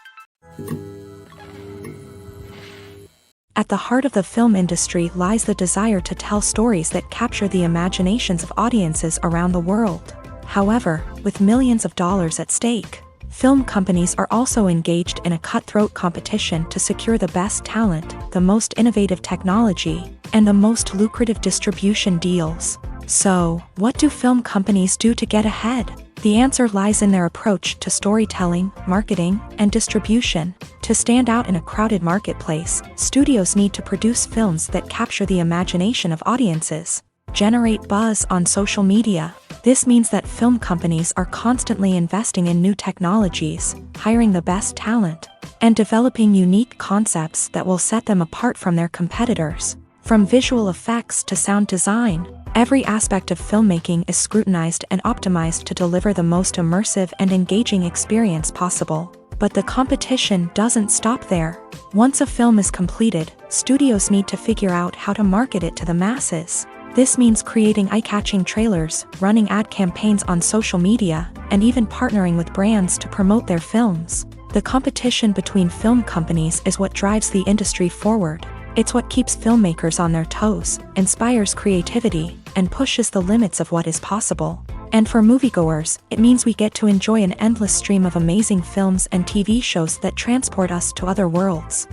At the heart of the film industry lies the desire to tell stories that capture the imaginations of audiences around the world. However, with millions of dollars at stake, film companies are also engaged in a cutthroat competition to secure the best talent, the most innovative technology, and the most lucrative distribution deals. So, what do film companies do to get ahead? The answer lies in their approach to storytelling, marketing, and distribution. To stand out in a crowded marketplace, studios need to produce films that capture the imagination of audiences, generate buzz on social media. This means that film companies are constantly investing in new technologies, hiring the best talent, and developing unique concepts that will set them apart from their competitors. From visual effects to sound design, every aspect of filmmaking is scrutinized and optimized to deliver the most immersive and engaging experience possible. But the competition doesn't stop there. Once a film is completed, studios need to figure out how to market it to the masses. This means creating eye-catching trailers, running ad campaigns on social media, and even partnering with brands to promote their films. The competition between film companies is what drives the industry forward. It's what keeps filmmakers on their toes, inspires creativity, and pushes the limits of what is possible. And for moviegoers, it means we get to enjoy an endless stream of amazing films and TV shows that transport us to other worlds.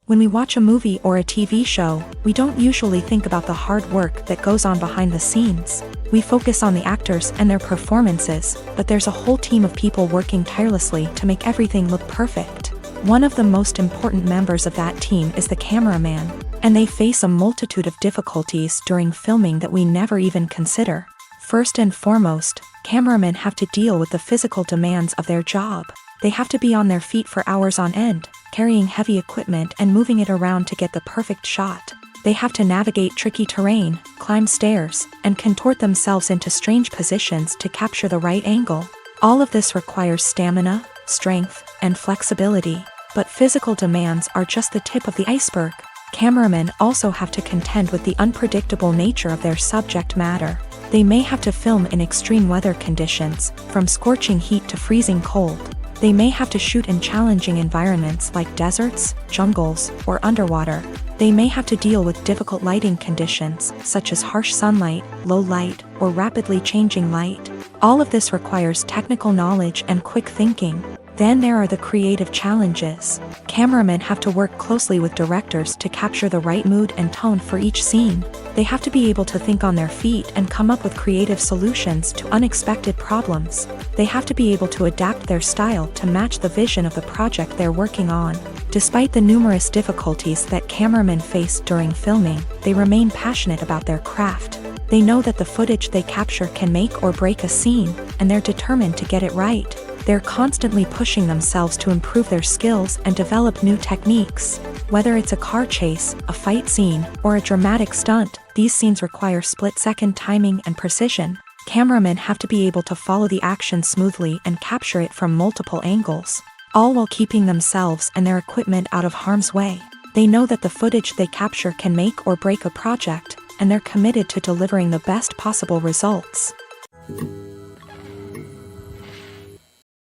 When we watch a movie or a TV show, we don't usually think about the hard work that goes on behind the scenes. We focus on the actors and their performances, but there's a whole team of people working tirelessly to make everything look perfect. One of the most important members of that team is the cameraman, and they face a multitude of difficulties during filming that we never even consider. First and foremost, cameramen have to deal with the physical demands of their job. They have to be on their feet for hours on end, carrying heavy equipment and moving it around to get the perfect shot. They have to navigate tricky terrain, climb stairs, and contort themselves into strange positions to capture the right angle. All of this requires stamina, strength, and flexibility. But physical demands are just the tip of the iceberg. Cameramen also have to contend with the unpredictable nature of their subject matter. They may have to film in extreme weather conditions, from scorching heat to freezing cold. They may have to shoot in challenging environments like deserts, jungles, or underwater. They may have to deal with difficult lighting conditions, such as harsh sunlight, low light, or rapidly changing light. All of this requires technical knowledge and quick thinking. Then there are the creative challenges. Cameramen have to work closely with directors to capture the right mood and tone for each scene. They have to be able to think on their feet and come up with creative solutions to unexpected problems. They have to be able to adapt their style to match the vision of the project they're working on. Despite the numerous difficulties that cameramen face during filming, they remain passionate about their craft. They know that the footage they capture can make or break a scene, and they're determined to get it right. They're constantly pushing themselves to improve their skills and develop new techniques. Whether it's a car chase, a fight scene, or a dramatic stunt, these scenes require split-second timing and precision. Cameramen have to be able to follow the action smoothly and capture it from multiple angles, all while keeping themselves and their equipment out of harm's way. They know that the footage they capture can make or break a project, and they're committed to delivering the best possible results.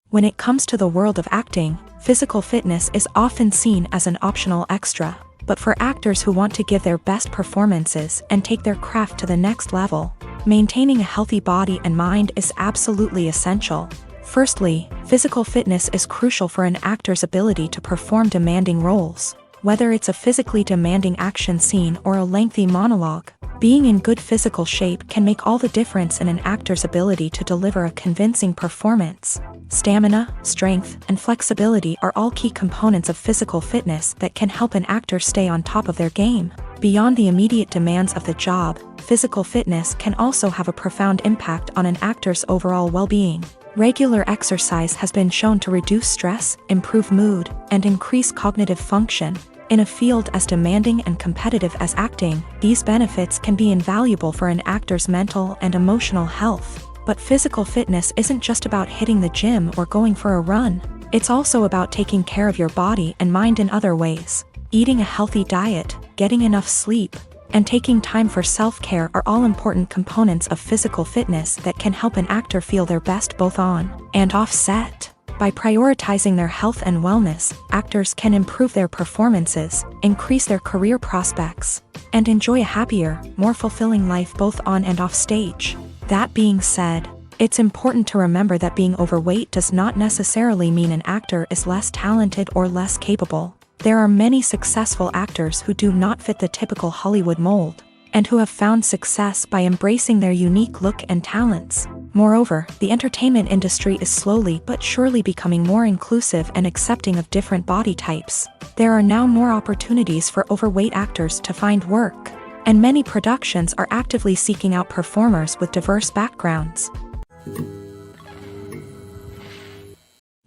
When it comes to the world of acting, physical fitness is often seen as an optional extra. But for actors who want to give their best performances and take their craft to the next level, maintaining a healthy body and mind is absolutely essential. Firstly, physical fitness is crucial for an actor's ability to perform demanding roles. Whether it's a physically demanding action scene or a lengthy monologue, being in good physical shape can make all the difference in an actor's ability to deliver a convincing performance. Stamina, strength, and flexibility are all key components of physical fitness that can help an actor stay on top of their game. Beyond the immediate demands of the job, physical fitness can also have a profound impact on an actor's overall well-being. Regular exercise has been shown to reduce stress, improve mood, and increase cognitive function. In a field as demanding and competitive as acting, these benefits can be invaluable for an actor's mental and emotional health. But physical fitness isn't just about hitting the gym or going for a run. It's also about taking care of your body and mind in other ways. Eating a healthy diet, getting enough sleep, and taking time for self-care are all important components of physical fitness that can help an actor feel their best both on and off set. By prioritizing their health and wellness, actors can improve their performances, increase their career prospects, and enjoy a happier, more fulfilling life both on and off stage. That being said, it's important to remember that being overweight does not necessarily mean an actor is less talented or less capable. There are many successful actors who do not fit the typical Hollywood mold, and who have found success by embracing their unique look and talents. Moreover, the entertainment industry is slowly but surely becoming more inclusive and accepting of different body types. There are now more opportunities for overweight actors to find work, and many productions are actively seeking out performers with diverse backgrounds.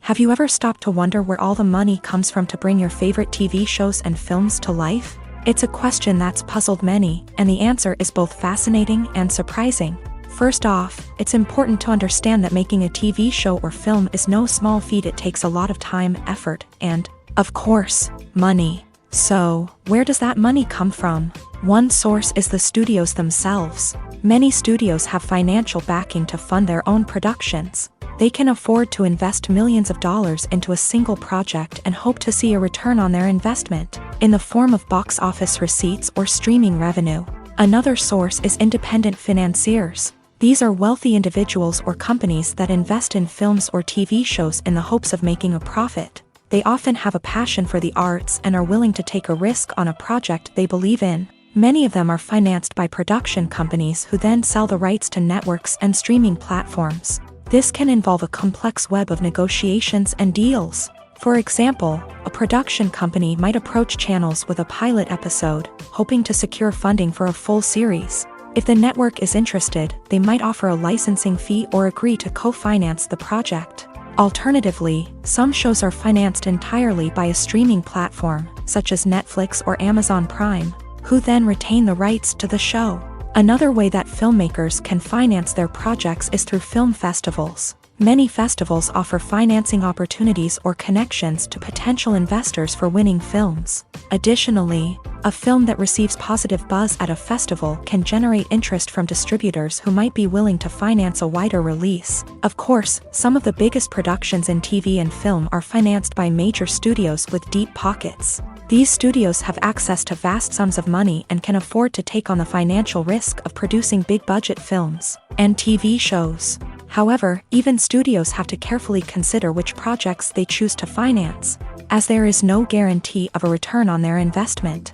Have you ever stopped to wonder where all the money comes from to bring your favorite TV shows and films to life? It's a question that's puzzled many, and the answer is both fascinating and surprising. First off, it's important to understand that making a TV show or film is no small feat. It takes a lot of time, effort, and, of course, money. So, where does that money come from? One source is the studios themselves. Many studios have financial backing to fund their own productions. They can afford to invest millions of dollars into a single project and hope to see a return on their investment, in the form of box office receipts or streaming revenue. Another source is independent financiers. These are wealthy individuals or companies that invest in films or TV shows in the hopes of making a profit. They often have a passion for the arts and are willing to take a risk on a project they believe in. Many of them are financed by production companies who then sell the rights to networks and streaming platforms. This can involve a complex web of negotiations and deals. For example, a production company might approach channels with a pilot episode, hoping to secure funding for a full series. If the network is interested, they might offer a licensing fee or agree to co-finance the project. Alternatively, some shows are financed entirely by a streaming platform, such as Netflix or Amazon Prime, who then retain the rights to the show. Another way that filmmakers can finance their projects is through film festivals. Many festivals offer financing opportunities or connections to potential investors for winning films. Additionally, a film that receives positive buzz at a festival can generate interest from distributors who might be willing to finance a wider release. Of course, some of the biggest productions in TV and film are financed by major studios with deep pockets. These studios have access to vast sums of money and can afford to take on the financial risk of producing big-budget films and TV shows. However, even studios have to carefully consider which projects they choose to finance, as there is no guarantee of a return on their investment.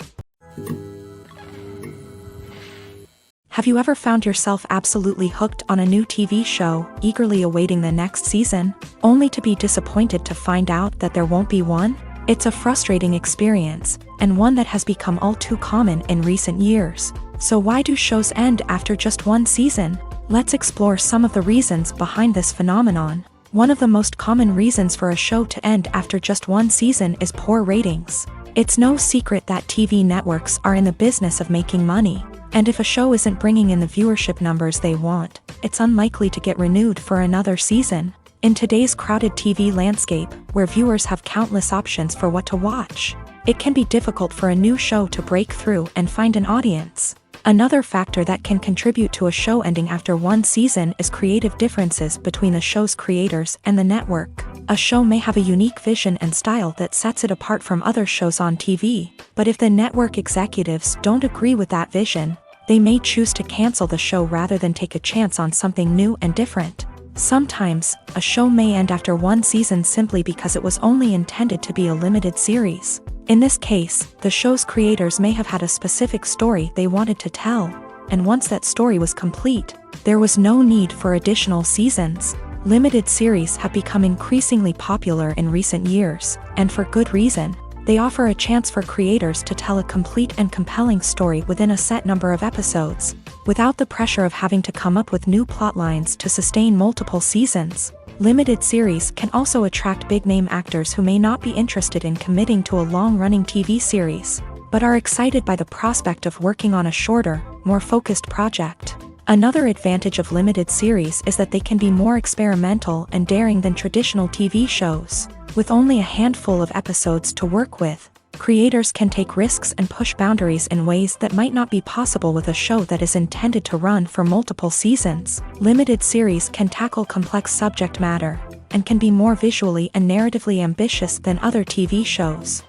Have you ever found yourself absolutely hooked on a new TV show, eagerly awaiting the next season, only to be disappointed to find out that there won't be one? It's a frustrating experience, and one that has become all too common in recent years. So why do shows end after just one season? Let's explore some of the reasons behind this phenomenon. One of the most common reasons for a show to end after just one season is poor ratings. It's no secret that TV networks are in the business of making money, and if a show isn't bringing in the viewership numbers they want, it's unlikely to get renewed for another season. In today's crowded TV landscape, where viewers have countless options for what to watch, it can be difficult for a new show to break through and find an audience. Another factor that can contribute to a show ending after one season is creative differences between the show's creators and the network. A show may have a unique vision and style that sets it apart from other shows on TV, but if the network executives don't agree with that vision, they may choose to cancel the show rather than take a chance on something new and different. Sometimes, a show may end after one season simply because it was only intended to be a limited series. In this case, the show's creators may have had a specific story they wanted to tell, and once that story was complete, there was no need for additional seasons. Limited series have become increasingly popular in recent years, and for good reason. They offer a chance for creators to tell a complete and compelling story within a set number of episodes, without the pressure of having to come up with new plot lines to sustain multiple seasons. Limited series can also attract big-name actors who may not be interested in committing to a long-running TV series, but are excited by the prospect of working on a shorter, more focused project. Another advantage of limited series is that they can be more experimental and daring than traditional TV shows. With only a handful of episodes to work with, creators can take risks and push boundaries in ways that might not be possible with a show that is intended to run for multiple seasons. Limited series can tackle complex subject matter, and can be more visually and narratively ambitious than other TV shows.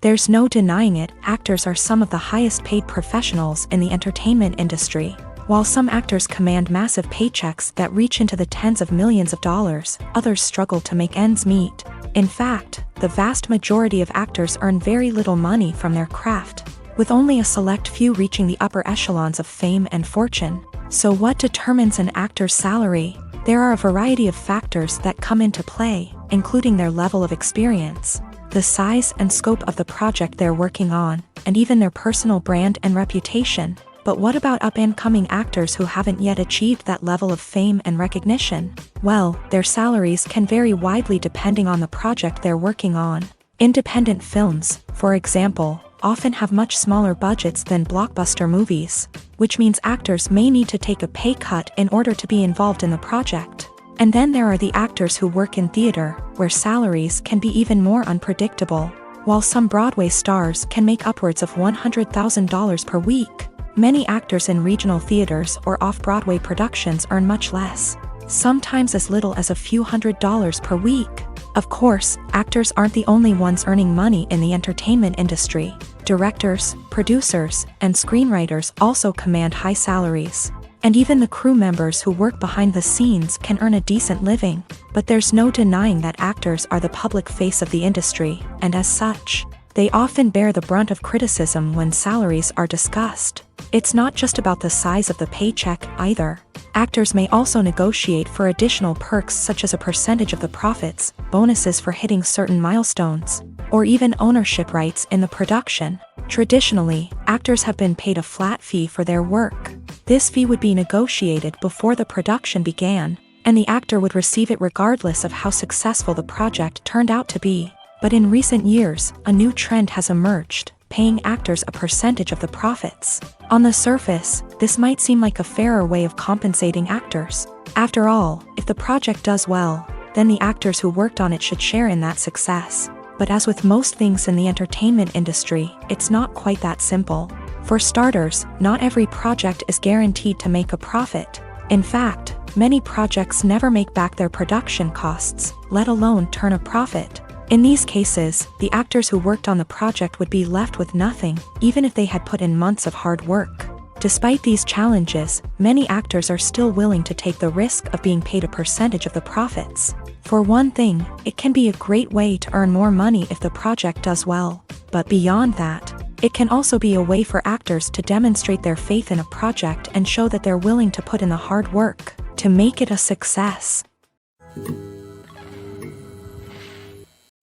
There's no denying it, actors are some of the highest paid professionals in the entertainment industry. While some actors command massive paychecks that reach into the tens of millions of dollars, others struggle to make ends meet. In fact, the vast majority of actors earn very little money from their craft, with only a select few reaching the upper echelons of fame and fortune. So what determines an actor's salary? There are a variety of factors that come into play, including their level of experience, the size and scope of the project they're working on, and even their personal brand and reputation. But what about up-and-coming actors who haven't yet achieved that level of fame and recognition? Well, their salaries can vary widely depending on the project they're working on. Independent films, for example, often have much smaller budgets than blockbuster movies, which means actors may need to take a pay cut in order to be involved in the project. And then there are the actors who work in theater, where salaries can be even more unpredictable. While some Broadway stars can make upwards of $100,000 per week, many actors in regional theaters or off-Broadway productions earn much less, sometimes as little as a few $100s per week. Of course, actors aren't the only ones earning money in the entertainment industry. Directors, producers, and screenwriters also command high salaries. And even the crew members who work behind the scenes can earn a decent living. But there's no denying that actors are the public face of the industry, and as such, they often bear the brunt of criticism when salaries are discussed. It's not just about the size of the paycheck, either. Actors may also negotiate for additional perks such as a percentage of the profits, bonuses for hitting certain milestones, or even ownership rights in the production. Traditionally, actors have been paid a flat fee for their work. This fee would be negotiated before the production began, and the actor would receive it regardless of how successful the project turned out to be. But in recent years, a new trend has emerged, paying actors a percentage of the profits. On the surface, this might seem like a fairer way of compensating actors. After all, if the project does well, then the actors who worked on it should share in that success. But as with most things in the entertainment industry, it's not quite that simple. For starters, not every project is guaranteed to make a profit. In fact, many projects never make back their production costs, let alone turn a profit. In these cases, the actors who worked on the project would be left with nothing, even if they had put in months of hard work. Despite these challenges, many actors are still willing to take the risk of being paid a percentage of the profits. For one thing, it can be a great way to earn more money if the project does well. But beyond that, it can also be a way for actors to demonstrate their faith in a project and show that they're willing to put in the hard work to make it a success.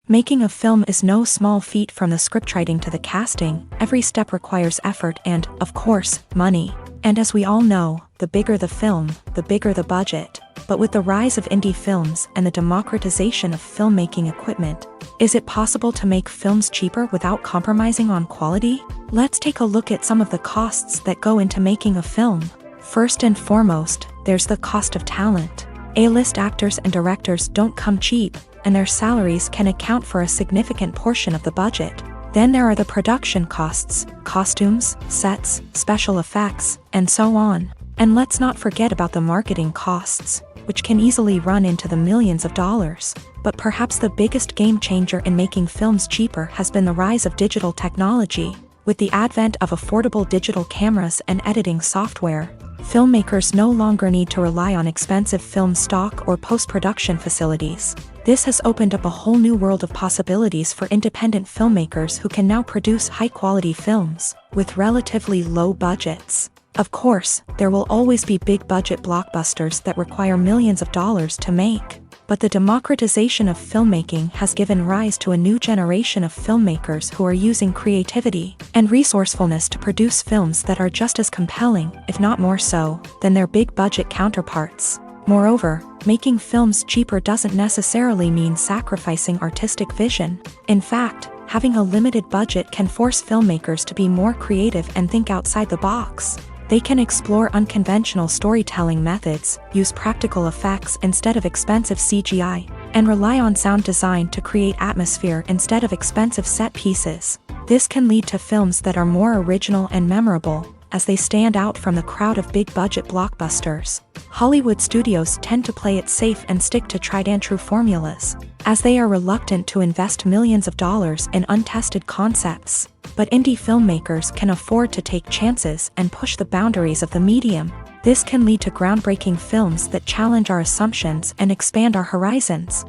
Making a film is no small feat. From the scriptwriting to the casting, every step requires effort and, of course, money. And as we all know, the bigger the film, the bigger the budget. But with the rise of indie films and the democratization of filmmaking equipment, is it possible to make films cheaper without compromising on quality? Let's take a look at some of the costs that go into making a film. First and foremost, there's the cost of talent. A-list actors and directors don't come cheap, and their salaries can account for a significant portion of the budget. Then there are the production costs, costumes, sets, special effects, and so on. And let's not forget about the marketing costs, which can easily run into the millions of dollars. But perhaps the biggest game changer in making films cheaper has been the rise of digital technology. With the advent of affordable digital cameras and editing software, filmmakers no longer need to rely on expensive film stock or post-production facilities. This has opened up a whole new world of possibilities for independent filmmakers who can now produce high-quality films with relatively low budgets. Of course, there will always be big-budget blockbusters that require millions of dollars to make. But the democratization of filmmaking has given rise to a new generation of filmmakers who are using creativity and resourcefulness to produce films that are just as compelling, if not more so, than their big-budget counterparts. Moreover, making films cheaper doesn't necessarily mean sacrificing artistic vision. In fact, having a limited budget can force filmmakers to be more creative and think outside the box. They can explore unconventional storytelling methods, use practical effects instead of expensive CGI, and rely on sound design to create atmosphere instead of expensive set pieces. This can lead to films that are more original and memorable, as they stand out from the crowd of big-budget blockbusters. Hollywood studios tend to play it safe and stick to tried-and-true formulas, as they are reluctant to invest millions of dollars in untested concepts. But indie filmmakers can afford to take chances and push the boundaries of the medium. This can lead to groundbreaking films that challenge our assumptions and expand our horizons.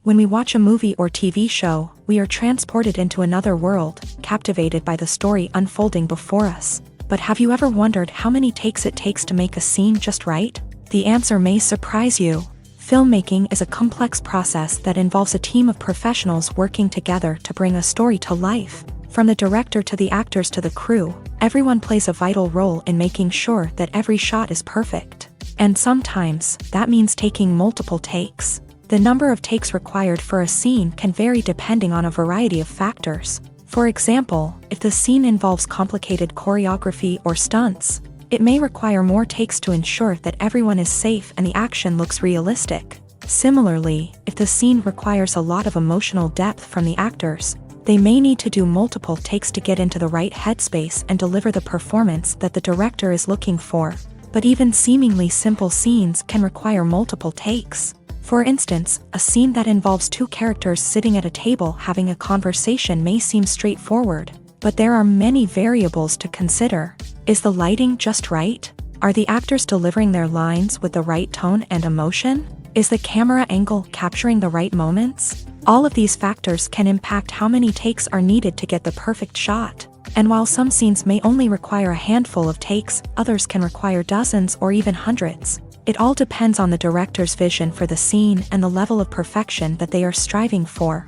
When we watch a movie or TV show, we are transported into another world, captivated by the story unfolding before us. But have you ever wondered how many takes it takes to make a scene just right? The answer may surprise you. Filmmaking is a complex process that involves a team of professionals working together to bring a story to life. From the director to the actors to the crew, everyone plays a vital role in making sure that every shot is perfect. And sometimes, that means taking multiple takes. The number of takes required for a scene can vary depending on a variety of factors. For example, if the scene involves complicated choreography or stunts, it may require more takes to ensure that everyone is safe and the action looks realistic. Similarly, if the scene requires a lot of emotional depth from the actors, they may need to do multiple takes to get into the right headspace and deliver the performance that the director is looking for. But even seemingly simple scenes can require multiple takes. For instance, a scene that involves two characters sitting at a table having a conversation may seem straightforward, but there are many variables to consider. Is the lighting just right? Are the actors delivering their lines with the right tone and emotion? Is the camera angle capturing the right moments? All of these factors can impact how many takes are needed to get the perfect shot. And while some scenes may only require a handful of takes, others can require dozens or even hundreds. It all depends on the director's vision for the scene and the level of perfection that they are striving for.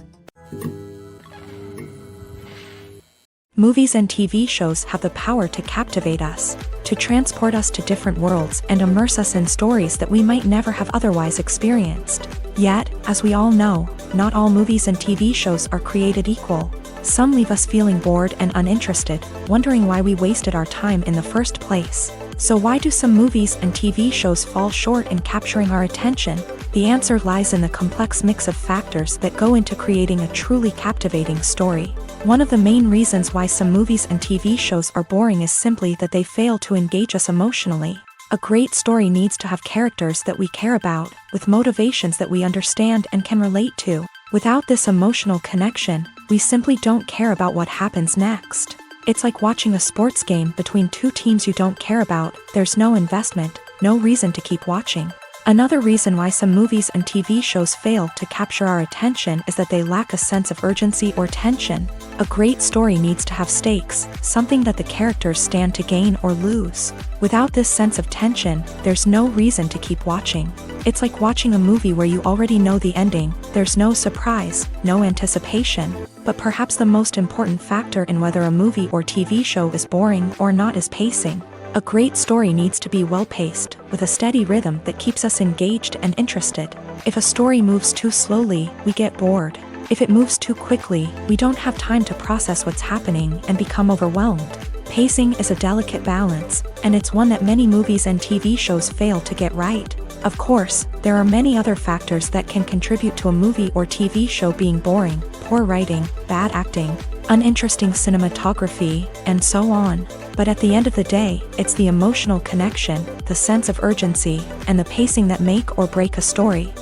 Movies and TV shows have the power to captivate us, to transport us to different worlds and immerse us in stories that we might never have otherwise experienced. Yet, as we all know, not all movies and TV shows are created equal. Some leave us feeling bored and uninterested, wondering why we wasted our time in the first place. So why do some movies and TV shows fall short in capturing our attention? The answer lies in the complex mix of factors that go into creating a truly captivating story. One of the main reasons why some movies and TV shows are boring is simply that they fail to engage us emotionally. A great story needs to have characters that we care about, with motivations that we understand and can relate to. Without this emotional connection, we simply don't care about what happens next. It's like watching a sports game between two teams you don't care about. There's no investment, no reason to keep watching. Another reason why some movies and TV shows fail to capture our attention is that they lack a sense of urgency or tension. A great story needs to have stakes, something that the characters stand to gain or lose. Without this sense of tension, there's no reason to keep watching. It's like watching a movie where you already know the ending. There's no surprise, no anticipation. But perhaps the most important factor in whether a movie or TV show is boring or not is pacing. A great story needs to be well-paced, with a steady rhythm that keeps us engaged and interested. If a story moves too slowly, we get bored. If it moves too quickly, we don't have time to process what's happening and become overwhelmed. Pacing is a delicate balance, and it's one that many movies and TV shows fail to get right. Of course, there are many other factors that can contribute to a movie or TV show being boring: poor writing, bad acting, uninteresting cinematography, and so on. But at the end of the day, it's the emotional connection, the sense of urgency, and the pacing that make or break a story.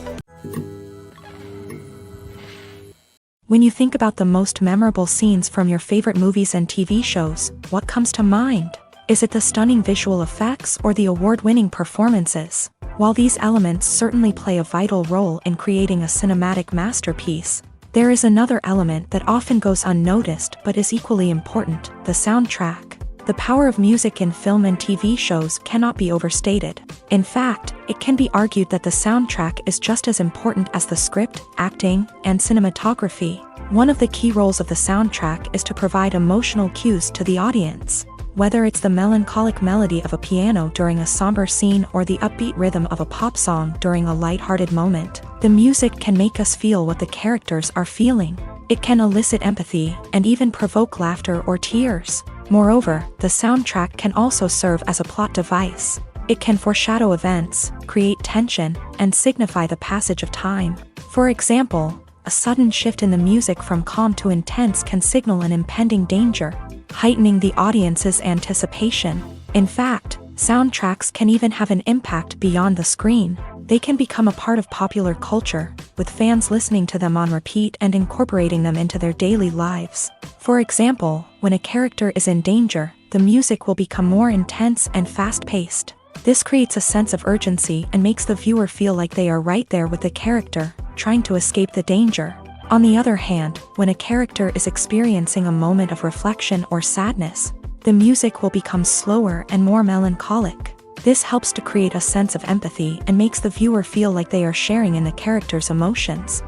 When you think about the most memorable scenes from your favorite movies and TV shows, what comes to mind? Is it the stunning visual effects or the award-winning performances? While these elements certainly play a vital role in creating a cinematic masterpiece, there is another element that often goes unnoticed but is equally important: the soundtrack. The power of music in film and TV shows cannot be overstated. In fact, it can be argued that the soundtrack is just as important as the script, acting, and cinematography. One of the key roles of the soundtrack is to provide emotional cues to the audience. Whether it's the melancholic melody of a piano during a somber scene or the upbeat rhythm of a pop song during a lighthearted moment, the music can make us feel what the characters are feeling. It can elicit empathy and even provoke laughter or tears. Moreover, the soundtrack can also serve as a plot device. It can foreshadow events, create tension, and signify the passage of time. For example, a sudden shift in the music from calm to intense can signal an impending danger, heightening the audience's anticipation. In fact, soundtracks can even have an impact beyond the screen. They can become a part of popular culture, with fans listening to them on repeat and incorporating them into their daily lives. For example, when a character is in danger, the music will become more intense and fast-paced. This creates a sense of urgency and makes the viewer feel like they are right there with the character, trying to escape the danger. On the other hand, when a character is experiencing a moment of reflection or sadness, the music will become slower and more melancholic. This helps to create a sense of empathy and makes the viewer feel like they are sharing in the character's emotions.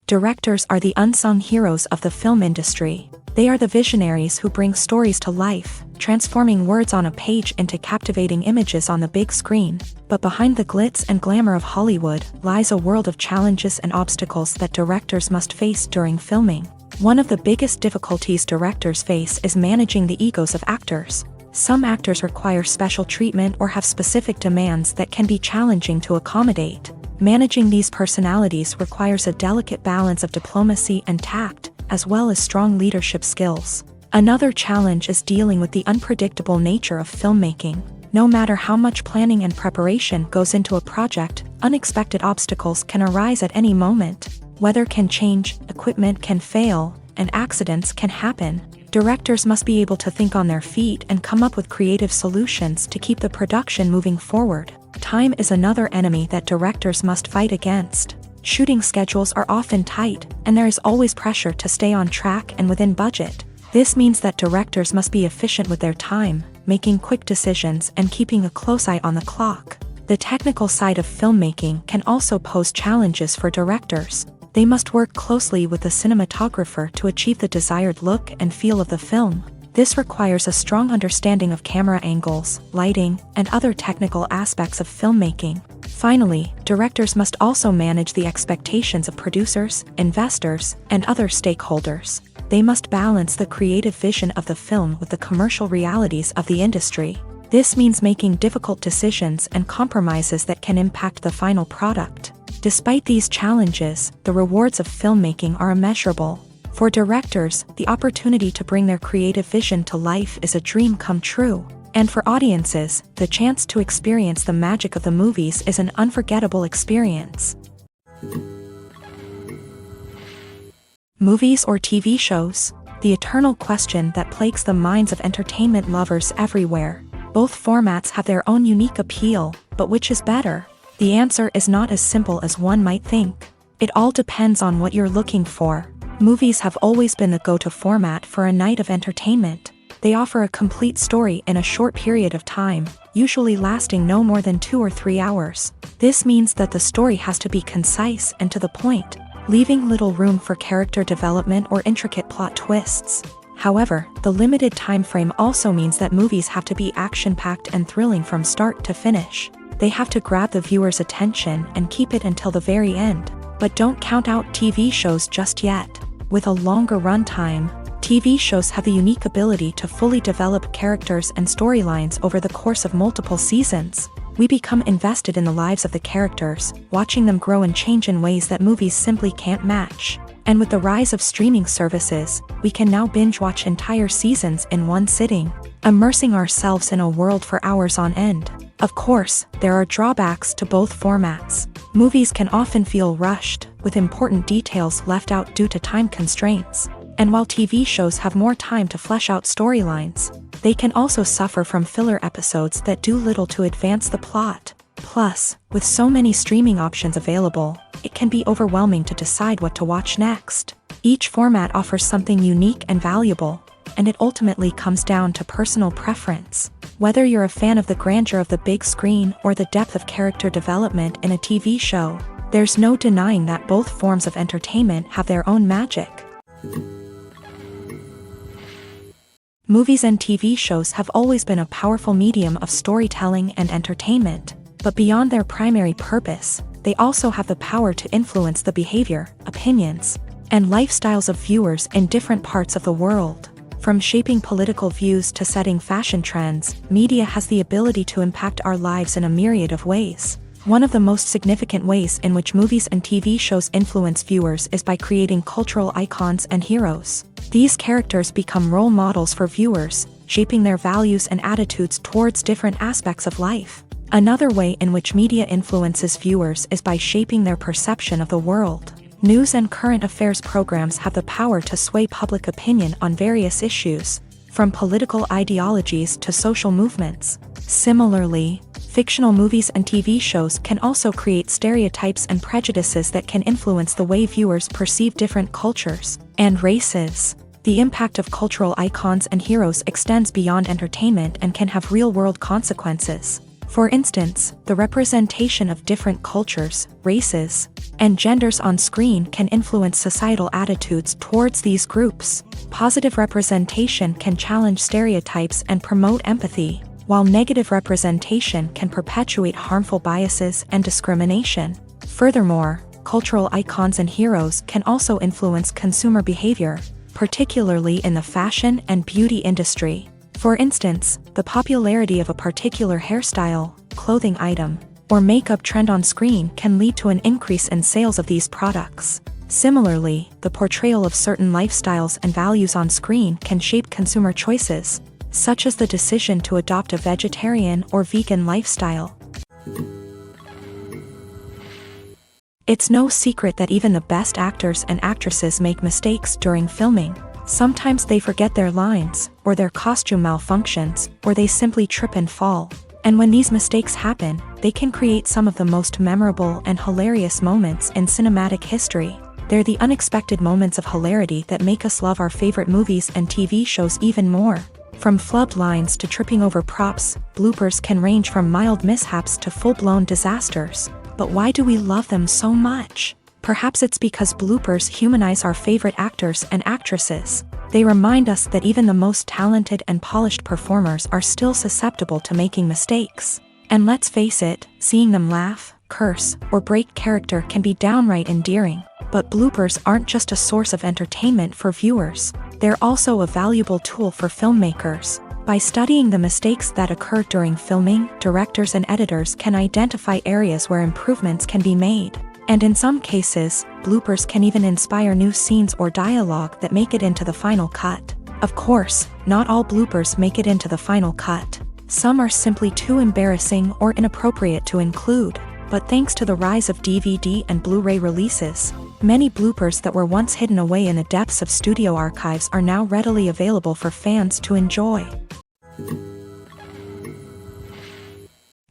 Directors are the unsung heroes of the film industry. They are the visionaries who bring stories to life, transforming words on a page into captivating images on the big screen. But behind the glitz and glamour of Hollywood lies a world of challenges and obstacles that directors must face during filming. One of the biggest difficulties directors face is managing the egos of actors. Some actors require special treatment or have specific demands that can be challenging to accommodate. Managing these personalities requires a delicate balance of diplomacy and tact, as well as strong leadership skills. Another challenge is dealing with the unpredictable nature of filmmaking. No matter how much planning and preparation goes into a project, unexpected obstacles can arise at any moment. Weather can change, equipment can fail, and accidents can happen. Directors must be able to think on their feet and come up with creative solutions to keep the production moving forward. Time is another enemy that directors must fight against. Shooting schedules are often tight, and there is always pressure to stay on track and within budget. This means that directors must be efficient with their time, making quick decisions and keeping a close eye on the clock. The technical side of filmmaking can also pose challenges for directors. They must work closely with the cinematographer to achieve the desired look and feel of the film. This requires a strong understanding of camera angles, lighting, and other technical aspects of filmmaking. Finally, directors must also manage the expectations of producers, investors, and other stakeholders. They must balance the creative vision of the film with the commercial realities of the industry. This means making difficult decisions and compromises that can impact the final product. Despite these challenges, the rewards of filmmaking are immeasurable. For directors, the opportunity to bring their creative vision to life is a dream come true. And for audiences, the chance to experience the magic of the movies is an unforgettable experience. Movies or TV shows? The eternal question that plagues the minds of entertainment lovers everywhere. Both formats have their own unique appeal, but which is better? The answer is not as simple as one might think. It all depends on what you're looking for. Movies have always been the go-to format for a night of entertainment. They offer a complete story in a short period of time, usually lasting no more than 2 or 3 hours. This means that the story has to be concise and to the point, leaving little room for character development or intricate plot twists. However, the limited time frame also means that movies have to be action-packed and thrilling from start to finish. They have to grab the viewer's attention and keep it until the very end. But don't count out TV shows just yet. With a longer runtime, TV shows have the unique ability to fully develop characters and storylines over the course of multiple seasons. We become invested in the lives of the characters, watching them grow and change in ways that movies simply can't match. And with the rise of streaming services, we can now binge-watch entire seasons in one sitting, immersing ourselves in a world for hours on end. Of course, there are drawbacks to both formats. Movies can often feel rushed, with important details left out due to time constraints. And while TV shows have more time to flesh out storylines, they can also suffer from filler episodes that do little to advance the plot. Plus, with so many streaming options available, it can be overwhelming to decide what to watch next. Each format offers something unique and valuable, and it ultimately comes down to personal preference. Whether you're a fan of the grandeur of the big screen or the depth of character development in a TV show, there's no denying that both forms of entertainment have their own magic. Movies and TV shows have always been a powerful medium of storytelling and entertainment, but beyond their primary purpose, they also have the power to influence the behavior, opinions, and lifestyles of viewers in different parts of the world. From shaping political views to setting fashion trends, media has the ability to impact our lives in a myriad of ways. One of the most significant ways in which movies and TV shows influence viewers is by creating cultural icons and heroes. These characters become role models for viewers, shaping their values and attitudes towards different aspects of life. Another way in which media influences viewers is by shaping their perception of the world. News and current affairs programs have the power to sway public opinion on various issues, from political ideologies to social movements. Similarly, fictional movies and TV shows can also create stereotypes and prejudices that can influence the way viewers perceive different cultures and races. The impact of cultural icons and heroes extends beyond entertainment and can have real-world consequences. For instance, the representation of different cultures, races, and genders on screen can influence societal attitudes towards these groups. Positive representation can challenge stereotypes and promote empathy, while negative representation can perpetuate harmful biases and discrimination. Furthermore, cultural icons and heroes can also influence consumer behavior, particularly in the fashion and beauty industry. For instance, the popularity of a particular hairstyle, clothing item, or makeup trend on screen can lead to an increase in sales of these products. Similarly, the portrayal of certain lifestyles and values on screen can shape consumer choices, such as the decision to adopt a vegetarian or vegan lifestyle. It's no secret that even the best actors and actresses make mistakes during filming. Sometimes they forget their lines, or their costume malfunctions, or they simply trip and fall. And when these mistakes happen, they can create some of the most memorable and hilarious moments in cinematic history. They're the unexpected moments of hilarity that make us love our favorite movies and TV shows even more. From flubbed lines to tripping over props, bloopers can range from mild mishaps to full-blown disasters. But why do we love them so much? Perhaps it's because bloopers humanize our favorite actors and actresses. They remind us that even the most talented and polished performers are still susceptible to making mistakes. And let's face it, seeing them laugh, curse, or break character can be downright endearing. But bloopers aren't just a source of entertainment for viewers. They're also a valuable tool for filmmakers. By studying the mistakes that occur during filming, directors and editors can identify areas where improvements can be made. And in some cases, bloopers can even inspire new scenes or dialogue that make it into the final cut. Of course, not all bloopers make it into the final cut. Some are simply too embarrassing or inappropriate to include. But thanks to the rise of DVD and Blu-ray releases, many bloopers that were once hidden away in the depths of studio archives are now readily available for fans to enjoy.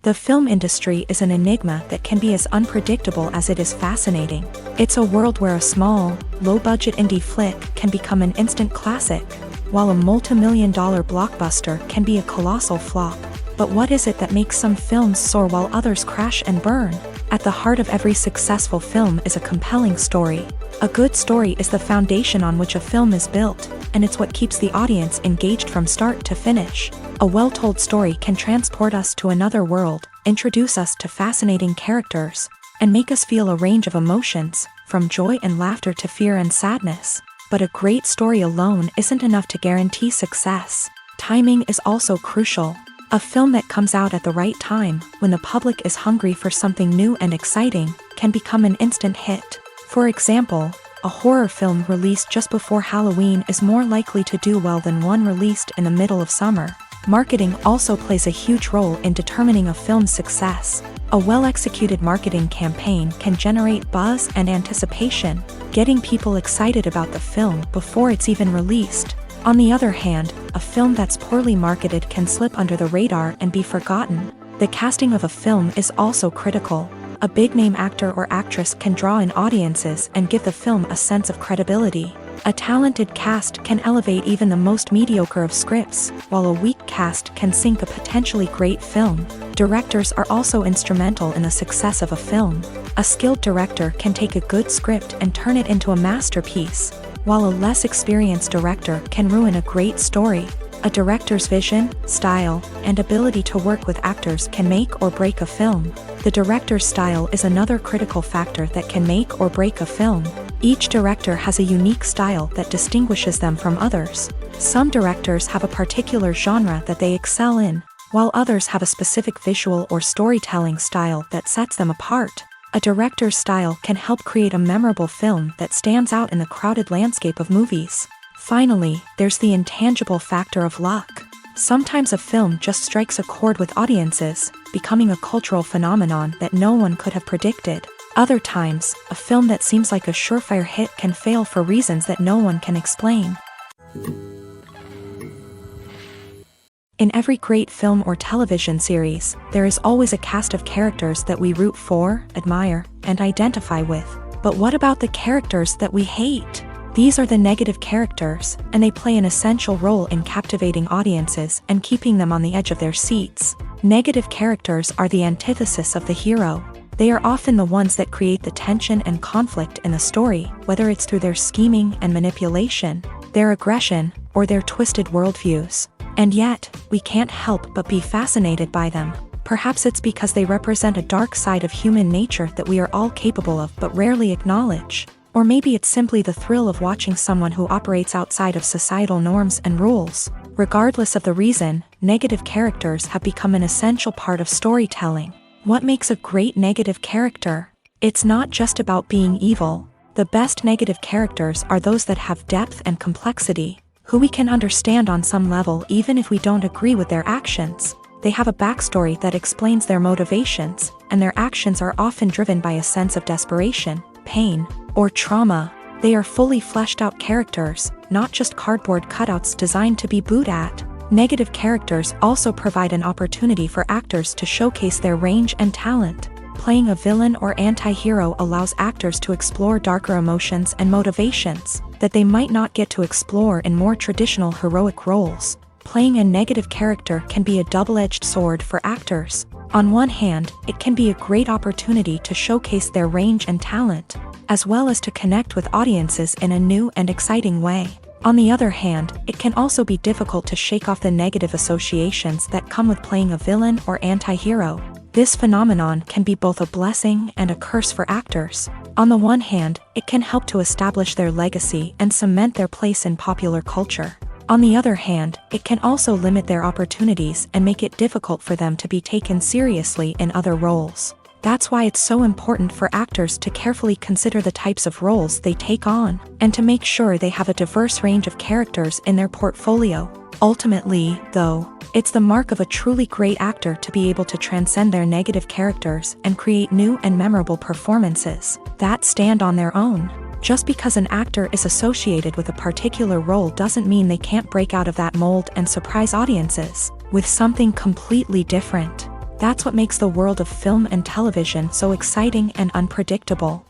The film industry is an enigma that can be as unpredictable as it is fascinating. It's a world where a small, low-budget indie flick can become an instant classic, while a multi-million-dollar blockbuster can be a colossal flop. But what is it that makes some films soar while others crash and burn? At the heart of every successful film is a compelling story. A good story is the foundation on which a film is built, and it's what keeps the audience engaged from start to finish. A well-told story can transport us to another world, introduce us to fascinating characters, and make us feel a range of emotions, from joy and laughter to fear and sadness. But a great story alone isn't enough to guarantee success. Timing is also crucial. A film that comes out at the right time, when the public is hungry for something new and exciting, can become an instant hit. For example, a horror film released just before Halloween is more likely to do well than one released in the middle of summer. Marketing also plays a huge role in determining a film's success. A well-executed marketing campaign can generate buzz and anticipation, getting people excited about the film before it's even released. On the other hand, a film that's poorly marketed can slip under the radar and be forgotten. The casting of a film is also critical. A big-name actor or actress can draw in audiences and give the film a sense of credibility. A talented cast can elevate even the most mediocre of scripts, while a weak cast can sink a potentially great film. Directors are also instrumental in the success of a film. A skilled director can take a good script and turn it into a masterpiece, while a less experienced director can ruin a great story. A director's vision, style, and ability to work with actors can make or break a film. The director's style is another critical factor that can make or break a film. Each director has a unique style that distinguishes them from others. Some directors have a particular genre that they excel in, while others have a specific visual or storytelling style that sets them apart. A director's style can help create a memorable film that stands out in the crowded landscape of movies. Finally, there's the intangible factor of luck. Sometimes a film just strikes a chord with audiences, becoming a cultural phenomenon that no one could have predicted. Other times, a film that seems like a surefire hit can fail for reasons that no one can explain. In every great film or television series, there is always a cast of characters that we root for, admire, and identify with. But what about the characters that we hate? These are the negative characters, and they play an essential role in captivating audiences and keeping them on the edge of their seats. Negative characters are the antithesis of the hero. They are often the ones that create the tension and conflict in the story, whether it's through their scheming and manipulation, their aggression, or their twisted worldviews. And yet, we can't help but be fascinated by them. Perhaps it's because they represent a dark side of human nature that we are all capable of but rarely acknowledge. Or maybe it's simply the thrill of watching someone who operates outside of societal norms and rules. Regardless of the reason, negative characters have become an essential part of storytelling. What makes a great negative character? It's not just about being evil. The best negative characters are those that have depth and complexity, who we can understand on some level even if we don't agree with their actions. They have a backstory that explains their motivations, and their actions are often driven by a sense of desperation, pain, or trauma. They are fully fleshed out characters, not just cardboard cutouts designed to be booed at. Negative characters also provide an opportunity for actors to showcase their range and talent. Playing a villain or anti-hero allows actors to explore darker emotions and motivations that they might not get to explore in more traditional heroic roles. Playing a negative character can be a double-edged sword for actors. On one hand, it can be a great opportunity to showcase their range and talent, as well as to connect with audiences in a new and exciting way. On the other hand, it can also be difficult to shake off the negative associations that come with playing a villain or anti-hero. This phenomenon can be both a blessing and a curse for actors. On the one hand, it can help to establish their legacy and cement their place in popular culture. On the other hand, it can also limit their opportunities and make it difficult for them to be taken seriously in other roles. That's why it's so important for actors to carefully consider the types of roles they take on, and to make sure they have a diverse range of characters in their portfolio. Ultimately, though, it's the mark of a truly great actor to be able to transcend their negative characters and create new and memorable performances that stand on their own. Just because an actor is associated with a particular role doesn't mean they can't break out of that mold and surprise audiences with something completely different. That's what makes the world of film and television so exciting and unpredictable.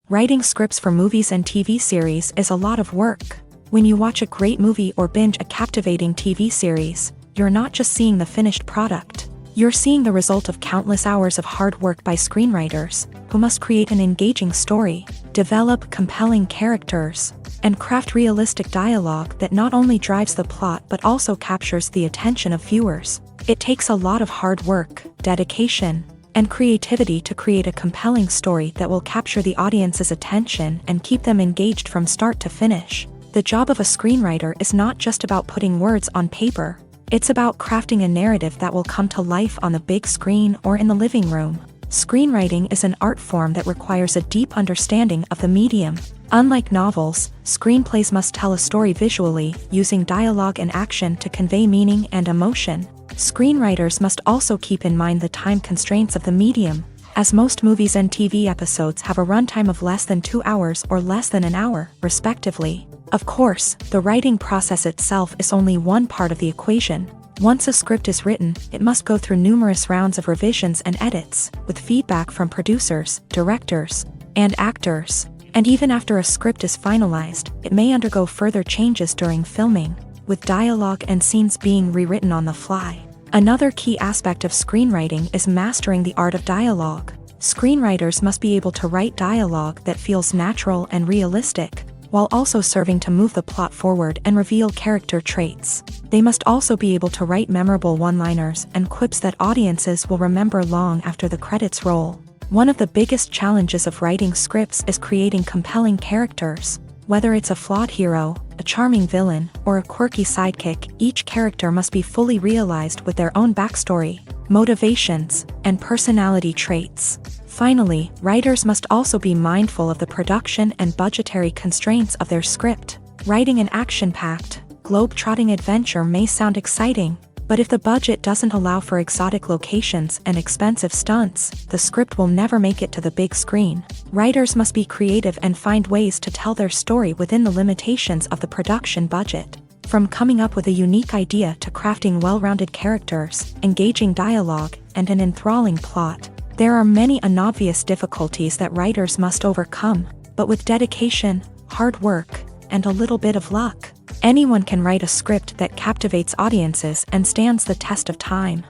Writing scripts for movies and TV series is a lot of work. When you watch a great movie or binge a captivating TV series, you're not just seeing the finished product. You're seeing the result of countless hours of hard work by screenwriters, who must create an engaging story, develop compelling characters, and craft realistic dialogue that not only drives the plot but also captures the attention of viewers. It takes a lot of hard work, dedication, and creativity to create a compelling story that will capture the audience's attention and keep them engaged from start to finish. The job of a screenwriter is not just about putting words on paper. It's about crafting a narrative that will come to life on the big screen or in the living room. Screenwriting is an art form that requires a deep understanding of the medium. Unlike novels, screenplays must tell a story visually, using dialogue and action to convey meaning and emotion. Screenwriters must also keep in mind the time constraints of the medium, as most movies and TV episodes have a runtime of less than 2 hours or less than an hour, respectively. Of course, the writing process itself is only one part of the equation. Once a script is written, it must go through numerous rounds of revisions and edits, with feedback from producers, directors, and actors. And even after a script is finalized, it may undergo further changes during filming, with dialogue and scenes being rewritten on the fly. Another key aspect of screenwriting is mastering the art of dialogue. Screenwriters must be able to write dialogue that feels natural and realistic, while also serving to move the plot forward and reveal character traits. They must also be able to write memorable one-liners and quips that audiences will remember long after the credits roll. One of the biggest challenges of writing scripts is creating compelling characters. Whether it's a flawed hero, a charming villain, or a quirky sidekick, each character must be fully realized with their own backstory, motivations, and personality traits. Finally, writers must also be mindful of the production and budgetary constraints of their script. Writing an action-packed, globe-trotting adventure may sound exciting, but if the budget doesn't allow for exotic locations and expensive stunts, the script will never make it to the big screen. Writers must be creative and find ways to tell their story within the limitations of the production budget. From coming up with a unique idea to crafting well-rounded characters, engaging dialogue, and an enthralling plot, there are many unobvious difficulties that writers must overcome, but with dedication, hard work, and a little bit of luck, anyone can write a script that captivates audiences and stands the test of time.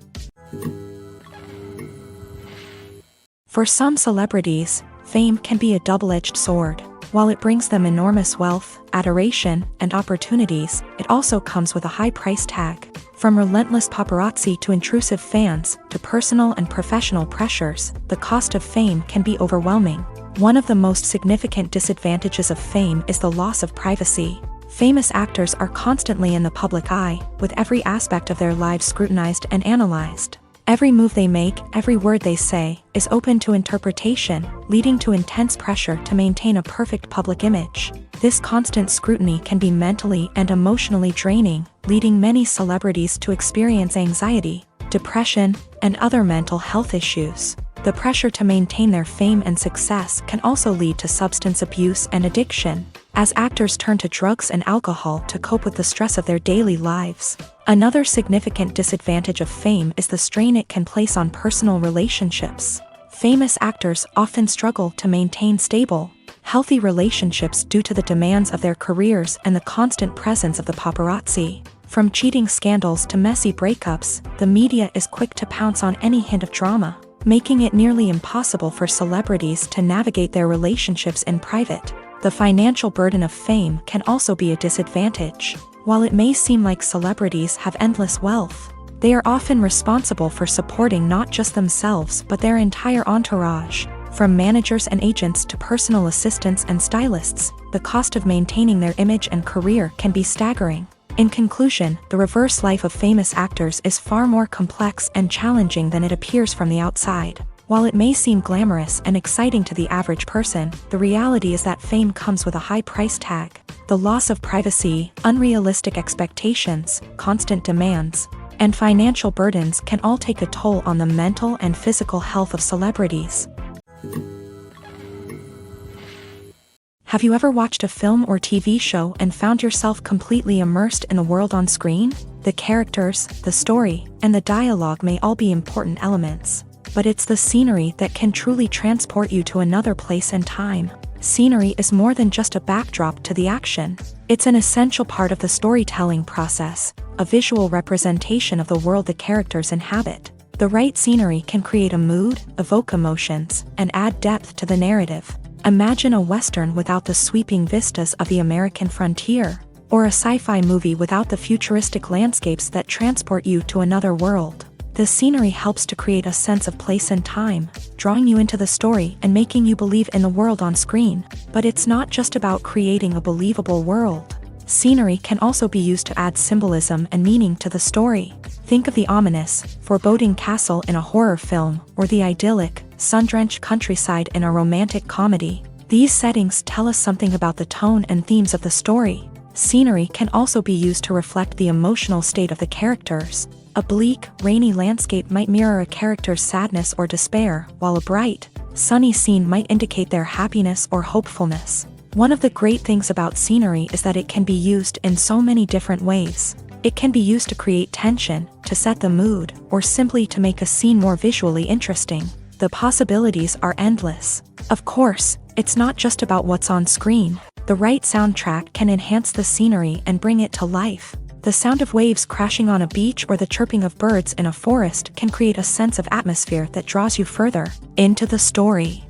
For some celebrities, fame can be a double-edged sword. While it brings them enormous wealth, adoration, and opportunities, it also comes with a high price tag. From relentless paparazzi to intrusive fans, to personal and professional pressures, the cost of fame can be overwhelming. One of the most significant disadvantages of fame is the loss of privacy. Famous actors are constantly in the public eye, with every aspect of their lives scrutinized and analyzed. Every move they make, every word they say, is open to interpretation, leading to intense pressure to maintain a perfect public image. This constant scrutiny can be mentally and emotionally draining, leading many celebrities to experience anxiety, depression, and other mental health issues. The pressure to maintain their fame and success can also lead to substance abuse and addiction, as actors turn to drugs and alcohol to cope with the stress of their daily lives. Another significant disadvantage of fame is the strain it can place on personal relationships. Famous actors often struggle to maintain stable, healthy relationships due to the demands of their careers and the constant presence of the paparazzi. From cheating scandals to messy breakups, the media is quick to pounce on any hint of drama, making it nearly impossible for celebrities to navigate their relationships in private. The financial burden of fame can also be a disadvantage. While it may seem like celebrities have endless wealth, they are often responsible for supporting not just themselves but their entire entourage. From managers and agents to personal assistants and stylists, the cost of maintaining their image and career can be staggering. In conclusion, the reverse life of famous actors is far more complex and challenging than it appears from the outside. While it may seem glamorous and exciting to the average person, the reality is that fame comes with a high price tag. The loss of privacy, unrealistic expectations, constant demands, and financial burdens can all take a toll on the mental and physical health of celebrities. Have you ever watched a film or TV show and found yourself completely immersed in the world on screen? The characters, the story, and the dialogue may all be important elements, but it's the scenery that can truly transport you to another place and time. Scenery is more than just a backdrop to the action. It's an essential part of the storytelling process, a visual representation of the world the characters inhabit. The right scenery can create a mood, evoke emotions, and add depth to the narrative. Imagine a Western without the sweeping vistas of the American frontier, or a sci-fi movie without the futuristic landscapes that transport you to another world. The scenery helps to create a sense of place and time, drawing you into the story and making you believe in the world on screen. But it's not just about creating a believable world. Scenery can also be used to add symbolism and meaning to the story. Think of the ominous, foreboding castle in a horror film, or the idyllic, sun-drenched countryside in a romantic comedy. These settings tell us something about the tone and themes of the story. Scenery can also be used to reflect the emotional state of the characters. A bleak, rainy landscape might mirror a character's sadness or despair, while a bright, sunny scene might indicate their happiness or hopefulness. One of the great things about scenery is that it can be used in so many different ways. It can be used to create tension, to set the mood, or simply to make a scene more visually interesting. The possibilities are endless. Of course, It's not just about what's on screen. The right soundtrack can enhance the scenery and bring it to life. The sound of waves crashing on a beach or the chirping of birds in a forest can create a sense of atmosphere that draws you further into the story.